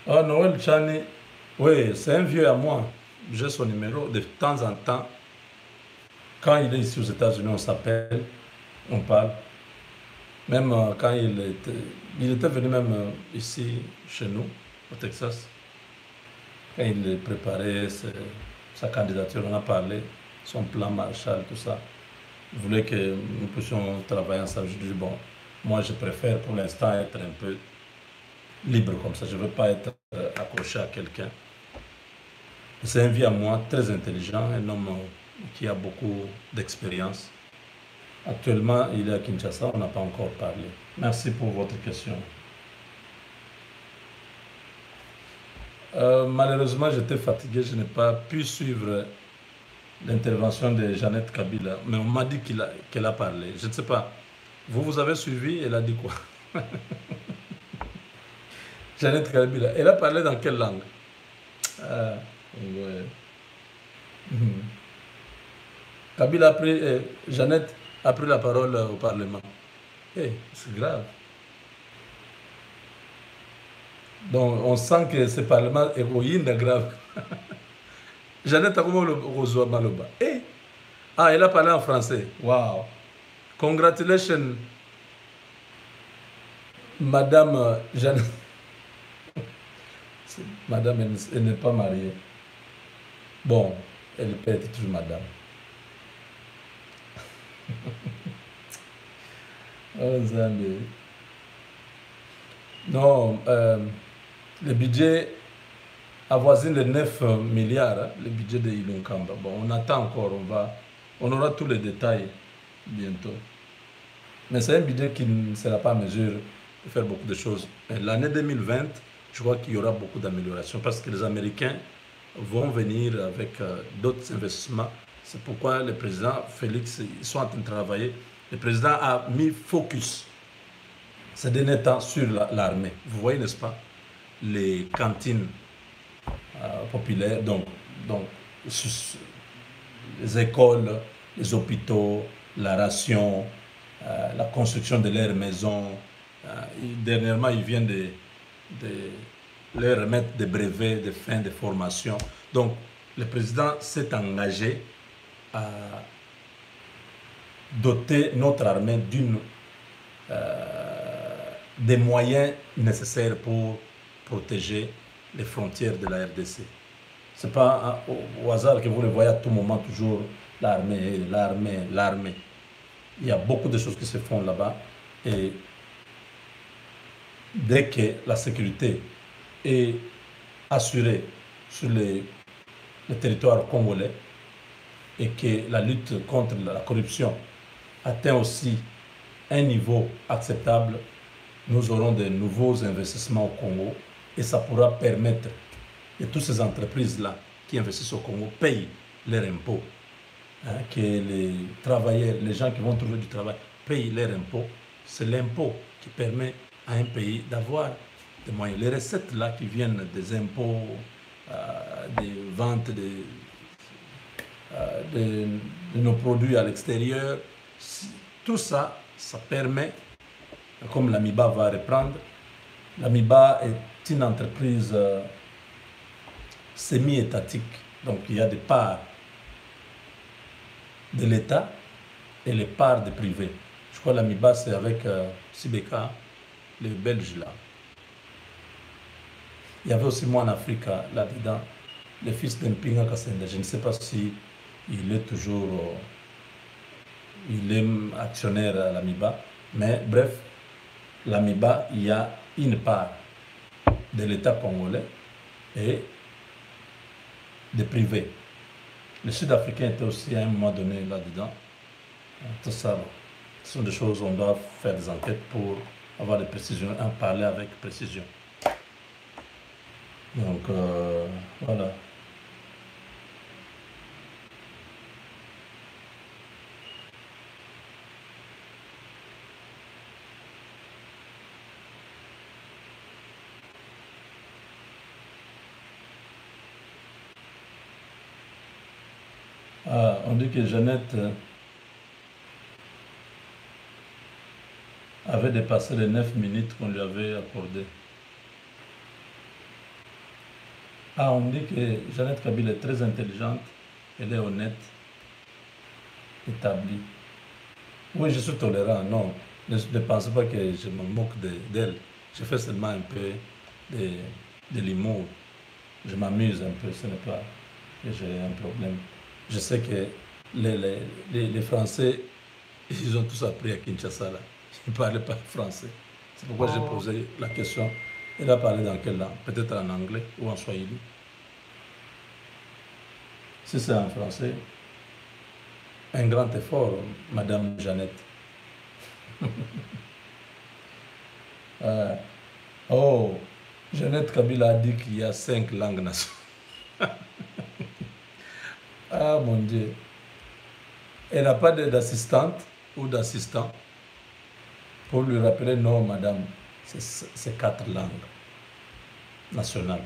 Ah, Noël Chani, oui, c'est un vieux à moi. J'ai son numéro. De temps en temps, quand il est ici aux États-Unis, on s'appelle, on parle. Même quand il était venu même ici, chez nous, au Texas. Quand il préparait sa candidature, on a parlé, son plan Marshall, tout ça. Il voulait que nous puissions travailler ensemble. Je dis, bon, moi je préfère pour l'instant être un peu libre comme ça. Je ne veux pas être accroché à quelqu'un. C'est un vieux à moi, très intelligent, un homme qui a beaucoup d'expérience. Actuellement, il est à Kinshasa, on n'a pas encore parlé. Merci pour votre question. Malheureusement, j'étais fatigué, je n'ai pas pu suivre l'intervention de Jeannette Kabila, mais on m'a dit qu'elle a parlé. Je ne sais pas. Vous avez suivi, elle a dit quoi? Jeannette Kabila, elle a parlé dans quelle langue? Ouais. Kabila a pris, Jeannette a pris la parole au Parlement. C'est grave. Donc on sent que ce Parlement est grave. Jeannette a comment le reçoit Maloba. Elle a parlé en français. Wow. Congratulations, Madame Jeannette. Madame, elle n'est pas mariée. Bon, elle peut être toujours madame. Oh, non, le budget avoisine les 9 milliards, hein, le budget de Ilunkamba. Bon, on attend encore, on aura tous les détails bientôt. Mais c'est un budget qui ne sera pas à mesure de faire beaucoup de choses. L'année 2020, je crois qu'il y aura beaucoup d'améliorations parce que les Américains vont venir avec d'autres investissements. C'est pourquoi le président Félix, ils sont en train de travailler. Le président a mis focus ces derniers temps sur l'armée. Vous voyez, n'est-ce pas, les cantines populaires, donc les écoles, les hôpitaux, la ration, la construction de leurs maisons. Dernièrement, ils viennent de leur remettre des brevets de fin de formation. Donc, le président s'est engagé à doter notre armée des moyens nécessaires pour protéger les frontières de la RDC. Ce n'est pas au hasard que vous le voyez à tout moment, toujours l'armée, l'armée, l'armée. Il y a beaucoup de choses qui se font là-bas. Et dès que la sécurité est assurée sur le territoire congolais et que la lutte contre la corruption atteint aussi un niveau acceptable, nous aurons de nouveaux investissements au Congo et ça pourra permettre que toutes ces entreprises-là qui investissent au Congo payent leurs impôts, hein, que les travailleurs, les gens qui vont trouver du travail payent leurs impôts. C'est l'impôt qui permet à un pays d'avoir des moyens. Les recettes-là qui viennent des impôts, des ventes de nos produits à l'extérieur, tout ça, ça permet, comme l'AMIBA va reprendre, l'AMIBA est une entreprise semi-étatique, donc il y a des parts de l'État et les parts des privés. Je crois que l'AMIBA, c'est avec Sibeka, les Belges là. Il y avait aussi moi en Afrique, là-dedans, le fils d'Mpinga Kassende. Je ne sais pas si il est toujours il est actionnaire à l'AMIBA, mais bref, l'AMIBA, il y a une part de l'État congolais et des privés. Les Sud-Africains étaient aussi à un moment donné là-dedans. Tout ça, ce sont des choses où on doit faire des enquêtes pour avoir des précisions, en parler avec précision. Donc, voilà. Ah, on dit que Jeannette avait dépassé les 9 minutes qu'on lui avait accordées. Ah, on dit que Jeannette Kabila est très intelligente, elle est honnête, établie. Oui, je suis tolérant, non. Ne pensez pas que je me moque d'elle. Je fais seulement un peu de l'humour. Je m'amuse un peu, ce n'est pas que j'ai un problème. Je sais que les Français, ils ont tous appris à Kinshasa, là. Ils ne parlaient pas français. C'est pourquoi j'ai posé la question. Elle a parlé dans quelle langue? Peut-être en anglais ou en swahili. Si c'est en français, un grand effort, Madame Jeannette. Oh, Jeannette Kabila a dit qu'il y a 5 langues nationales. Ah mon Dieu. Elle n'a pas d'assistante ou d'assistant pour lui rappeler, non, madame, c'est 4 langues nationales.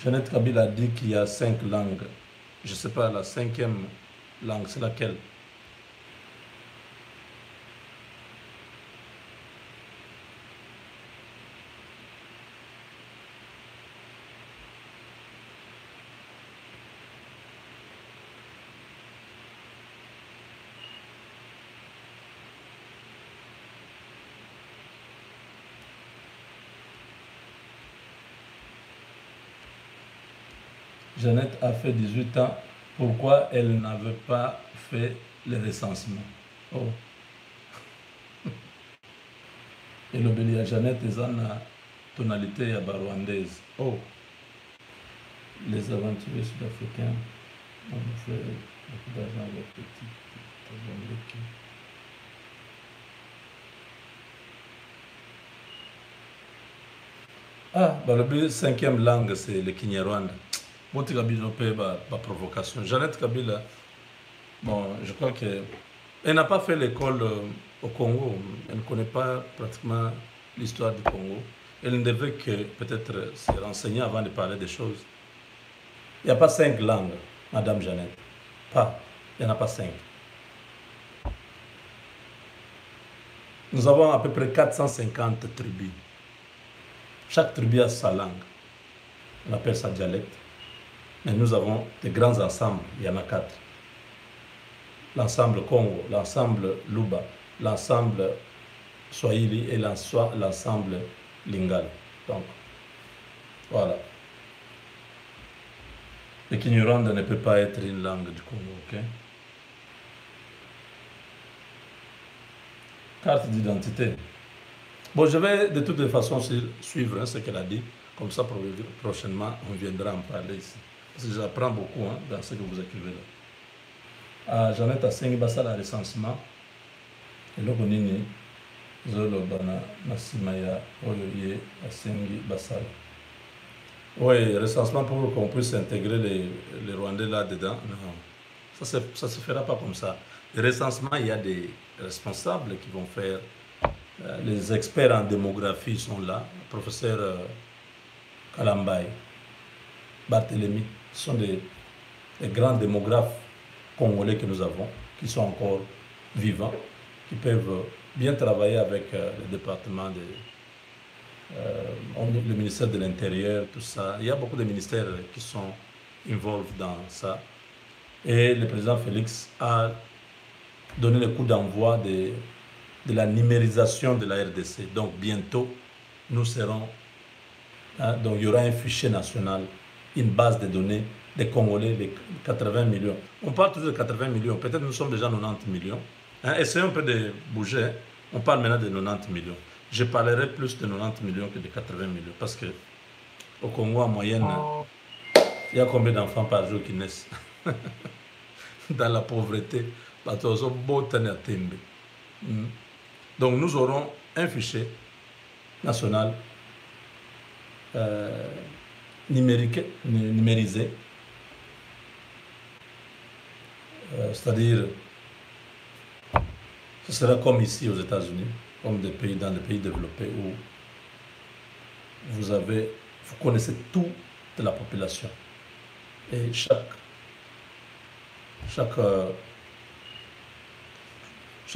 Jeannette Kabila a dit qu'il y a 5 langues. Je ne sais pas, la 5e langue, c'est laquelle? Jeannette a fait 18 ans. Pourquoi elle n'avait pas fait le recensement? Oh. Et l'obéli à Jeannette est en tonalité à rwandaise. Oh. Les aventuriers sud-africains ont fait beaucoup d'argent avec petit. Ah, bah, le 5e langue, c'est le Kinyarwanda. Monti Kabila paye ma provocation. Jeannette Kabila, bon, je crois qu'elle n'a pas fait l'école au Congo. Elle ne connaît pas pratiquement l'histoire du Congo. Elle ne devait que peut-être se renseigner avant de parler des choses. Il n'y a pas 5 langues, Madame Jeannette. Pas. Il n'y en a pas 5. Nous avons à peu près 450 tribus. Chaque tribu a sa langue. On appelle ça dialecte. Mais nous avons des grands ensembles, il y en a 4. L'ensemble Congo, l'ensemble Luba, l'ensemble Swahili et l'ensemble Lingala. Donc, voilà. Le Kinyarwanda ne peut pas être une langue du Congo, ok? Carte d'identité. Bon, je vais de toutes les façons suivre ce qu'elle a dit. Comme ça, prochainement, on viendra en parler ici. Parce que j'apprends beaucoup dans ce que vous écrivez là. Jeannette Assengi Bassa, le recensement. eloko nini zoloba na nsima ya oyo ye asengi basala. Oui, recensement pour qu'on puisse intégrer les Rwandais là-dedans. Non, ça se fera pas comme ça. Le recensement, il y a des responsables qui vont faire. Les experts en démographie sont là. Le professeur Kalambay, Barthélemy, ce sont des grands démographes congolais que nous avons, qui sont encore vivants, qui peuvent bien travailler avec le département le ministère de l'Intérieur, tout ça. Il y a beaucoup de ministères qui sont involvés dans ça. Et le président Félix a donné le coup d'envoi de la numérisation de la RDC. Donc bientôt, nous serons... donc il y aura un fichier national, une base de données des Congolais, les 80 millions. On parle toujours de 80 millions, peut-être nous sommes déjà 90 millions. Essayons un peu de bouger. On parle maintenant de 90 millions. Je parlerai plus de 90 millions que de 80 millions. Parce que au Congo, en moyenne, il y a combien d'enfants par jour qui naissent dans la pauvreté. Donc nous aurons un fichier national numérisé. C'est-à-dire, ce sera comme ici aux États-Unis, comme dans des pays développés où vous connaissez toute la population. Et chaque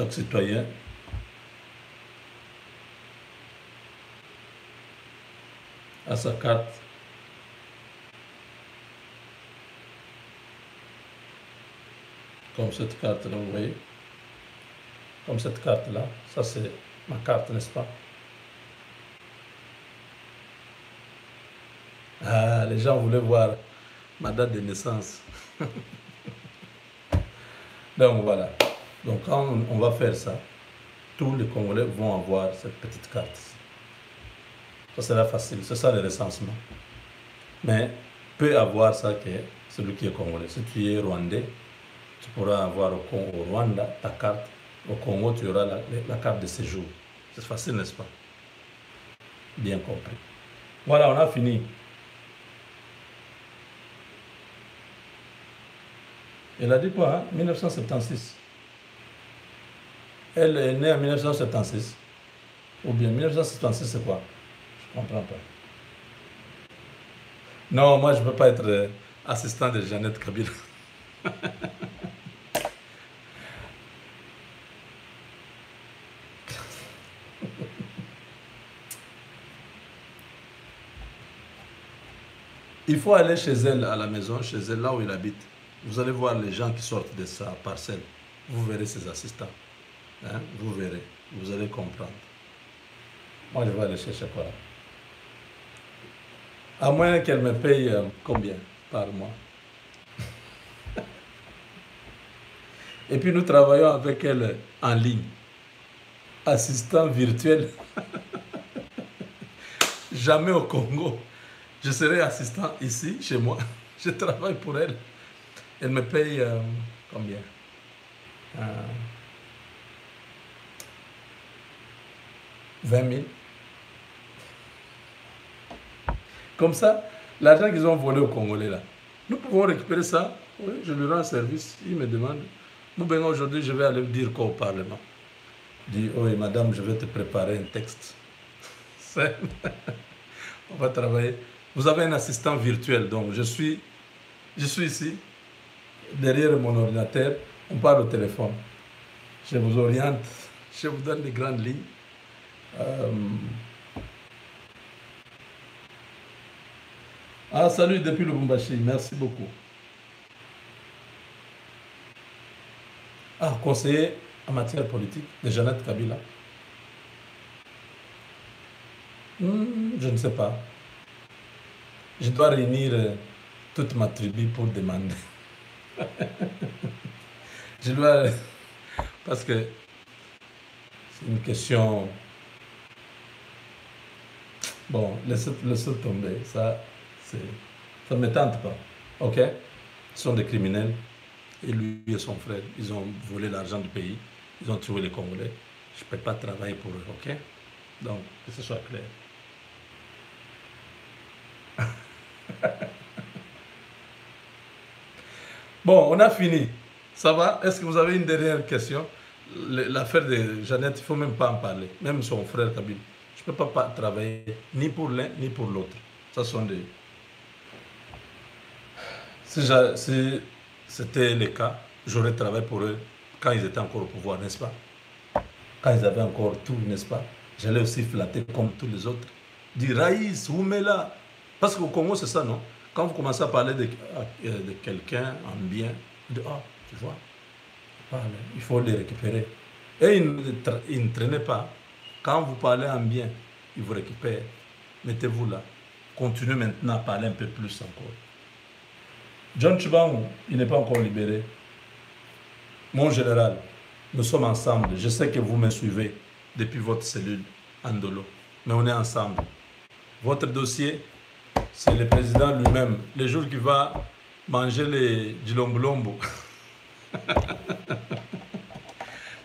citoyen a sa carte comme cette carte-là, vous voyez, comme cette carte-là. Ça, c'est ma carte, n'est-ce pas? Ah, les gens voulaient voir ma date de naissance. Donc, voilà. Donc, quand on va faire ça, tous les Congolais vont avoir cette petite carte. Ça sera facile. C'est ça le recensement. Mais peut avoir ça que celui qui est Congolais. Si tu es Rwandais, tu pourras avoir au Rwanda ta carte. Au Congo, tu auras la carte de séjour. C'est facile, n'est-ce pas? Bien compris. Voilà, on a fini. Elle a dit quoi, hein? 1976. Elle est née en 1976. Ou bien 1976, c'est quoi? Je ne comprends pas. Non, moi, je ne peux pas être assistant de Jeannette Kabila. Il faut aller chez elle, à la maison, chez elle, là où il habite. Vous allez voir les gens qui sortent de sa parcelle. Vous verrez ses assistants. Hein? Vous verrez. Vous allez comprendre. Moi, je vais aller chercher quoi. À moins qu'elle me paye combien par mois. Et puis, nous travaillons avec elle en ligne. Assistant virtuel. Jamais au Congo. Je serai assistant ici, chez moi. Je travaille pour elle. Elle me paye combien? 20 000. Comme ça, l'argent qu'ils ont volé aux Congolais là, nous pouvons récupérer ça. Oui, je lui rends service. Il me demande. Moubenga, aujourd'hui, je vais aller dire quoi au Parlement? Je dis, oui, madame, je vais te préparer un texte. On va travailler. Vous avez un assistant virtuel, donc je suis ici, derrière mon ordinateur, on parle au téléphone. Je vous oriente, je vous donne les grandes lignes. Ah, salut depuis Lubumbashi, merci beaucoup. Ah, conseiller en matière politique de Jeannette Kabila. Je ne sais pas. Je dois réunir toute ma tribu pour demander. Je dois... Parce que c'est une question... Bon, laissez tomber. Ça ne me tente pas. OK? Ils sont des criminels. Et lui et son frère, ils ont volé l'argent du pays. Ils ont tué les Congolais. je ne peux pas travailler pour eux, ok? Donc, que ce soit clair. Bon, on a fini. Ça va? Est-ce que vous avez une dernière question? L'affaire de Jeannette, il ne faut même pas en parler. Même son frère Kabila. Je ne peux pas travailler ni pour l'un ni pour l'autre. Ça sont des... Si c'était le cas, j'aurais travaillé pour eux quand ils étaient encore au pouvoir, n'est-ce pas? Quand ils avaient encore tout, n'est-ce pas? J'allais aussi flatter comme tous les autres. Dire Raïs, Oumela. Parce qu'au Congo, c'est ça, non? Quand vous commencez à parler de quelqu'un en bien, de tu vois, il faut les récupérer. Et ils ne traînaient pas. Quand vous parlez en bien, ils vous récupèrent. Mettez-vous là. Continuez maintenant à parler un peu plus encore. John Tchibangu, il n'est pas encore libéré. Mon général, nous sommes ensemble. Je sais que vous me suivez depuis votre cellule Andolo. Mais on est ensemble. Votre dossier, c'est le président lui-même. Le jour qu'il va manger les djilombolombo.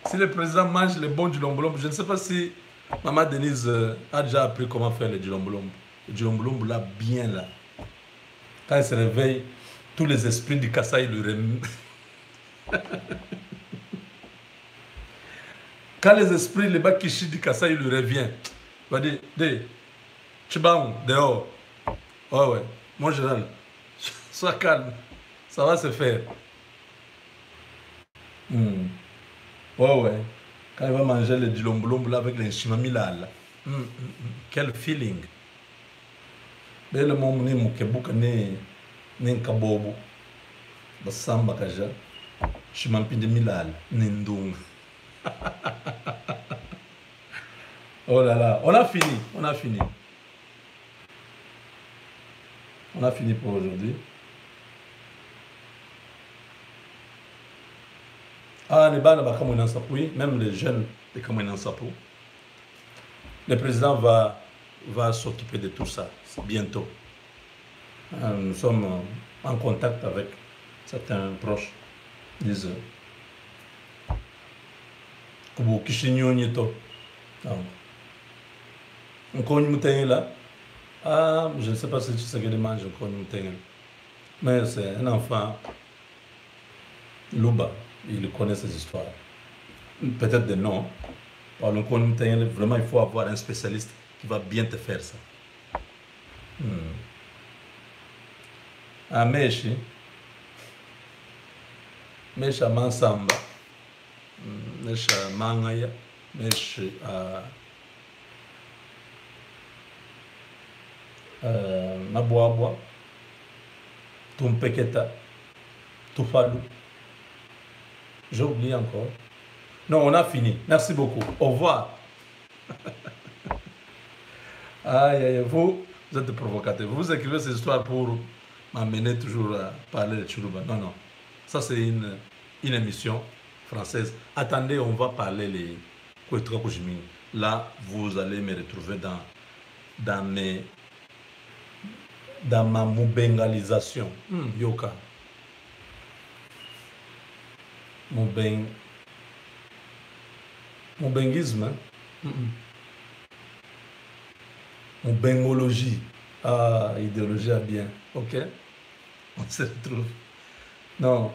Si le président mange les bons djilombolombo, je ne sais pas si Maman Denise a déjà appris comment faire le djilombolombo. Le djilombolombo là, bien là. Quand il se réveille, tous les esprits du Kassai lui remettent. Quand les esprits, les Bakishi du Kassai lui reviennent, il va dire, Tchibangu, dehors. Ouais, ouais, mon général, sois calme, ça va se faire. Ouais, ouais, quand il va manger le djilombolombo là avec les chimamila là. Quel feeling. Mais le moment où Mukebuka n'est Nkabobo, Basamba Kaja, Chimampide Milal, Nindung. Oh là là, on a fini, on a fini. On a fini pour aujourd'hui. Ah, les balles à Sapui, même les jeunes de Kamouinan Sapou. Le président va s'occuper de tout ça bientôt. Nous sommes en contact avec certains proches. Disent Kubu Kishinyo Nito. On connaît là. Ah, je ne sais pas si tu sais que mange un connaît. Mais c'est un enfant. Louba, il connaît ces histoires. Peut-être des noms. Par le connaît, vraiment, il faut avoir un spécialiste qui va bien te faire ça. Ah, Meshi Mansamba, Mesha Mangaya, Meshi Mabuabwa, Tumpeketa, Tufalu. J'ai oublié encore. Non, on a fini. Merci beaucoup. Au revoir. Aïe, aïe, vous êtes des provocateurs. Vous écrivez ces histoires pour m'amener toujours à parler de Tchoulouba. Non, non. Ça, c'est une émission française. Attendez, on va parler les Kouetra Koujimini. Là, vous allez me retrouver dans ma moubengalisation. Yoka. Moubengisme. Moubengologie. Ah, idéologie à bien. Ok? On se retrouve. Non.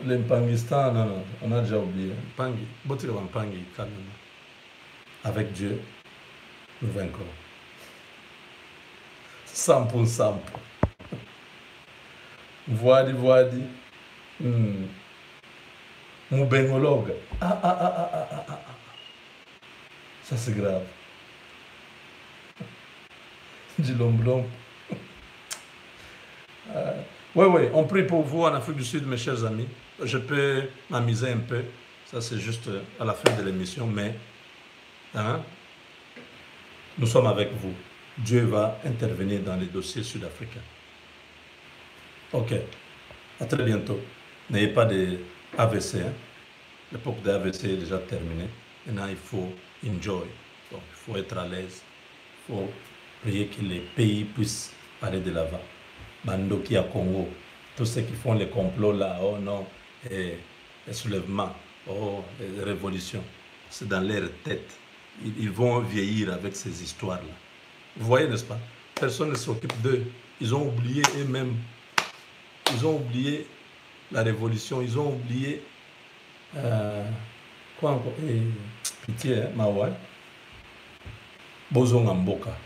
L'Impangistan, non, non. On a déjà oublié. Mpangi. Botir Mpangi, calmement. Avec Dieu, nous vaincrons. 100%. Voadi. Moubengologue. Ça c'est grave. Djilombolombo. Oui, on prie pour vous en Afrique du Sud, mes chers amis. Je peux m'amuser un peu. Ça, c'est juste à la fin de l'émission, mais nous sommes avec vous. Dieu va intervenir dans les dossiers sud-africains. Ok. À très bientôt. N'ayez pas de AVC. L'époque de AVC est déjà terminée. Maintenant, il faut enjoy. Donc, il faut être à l'aise. Il faut prier que les pays puissent aller de l'avant. Bandoki à Congo, tous ceux qui font les complots là, oh non, et soulèvements, oh, et révolutions. c'est dans leur tête. Ils vont vieillir avec ces histoires-là. Vous voyez, n'est-ce pas? Personne ne s'occupe d'eux. Ils ont oublié eux-mêmes. Ils ont oublié la révolution. Ils ont oublié... quoi encore? Pitié, hein, Mawai. Bozonga Mboka.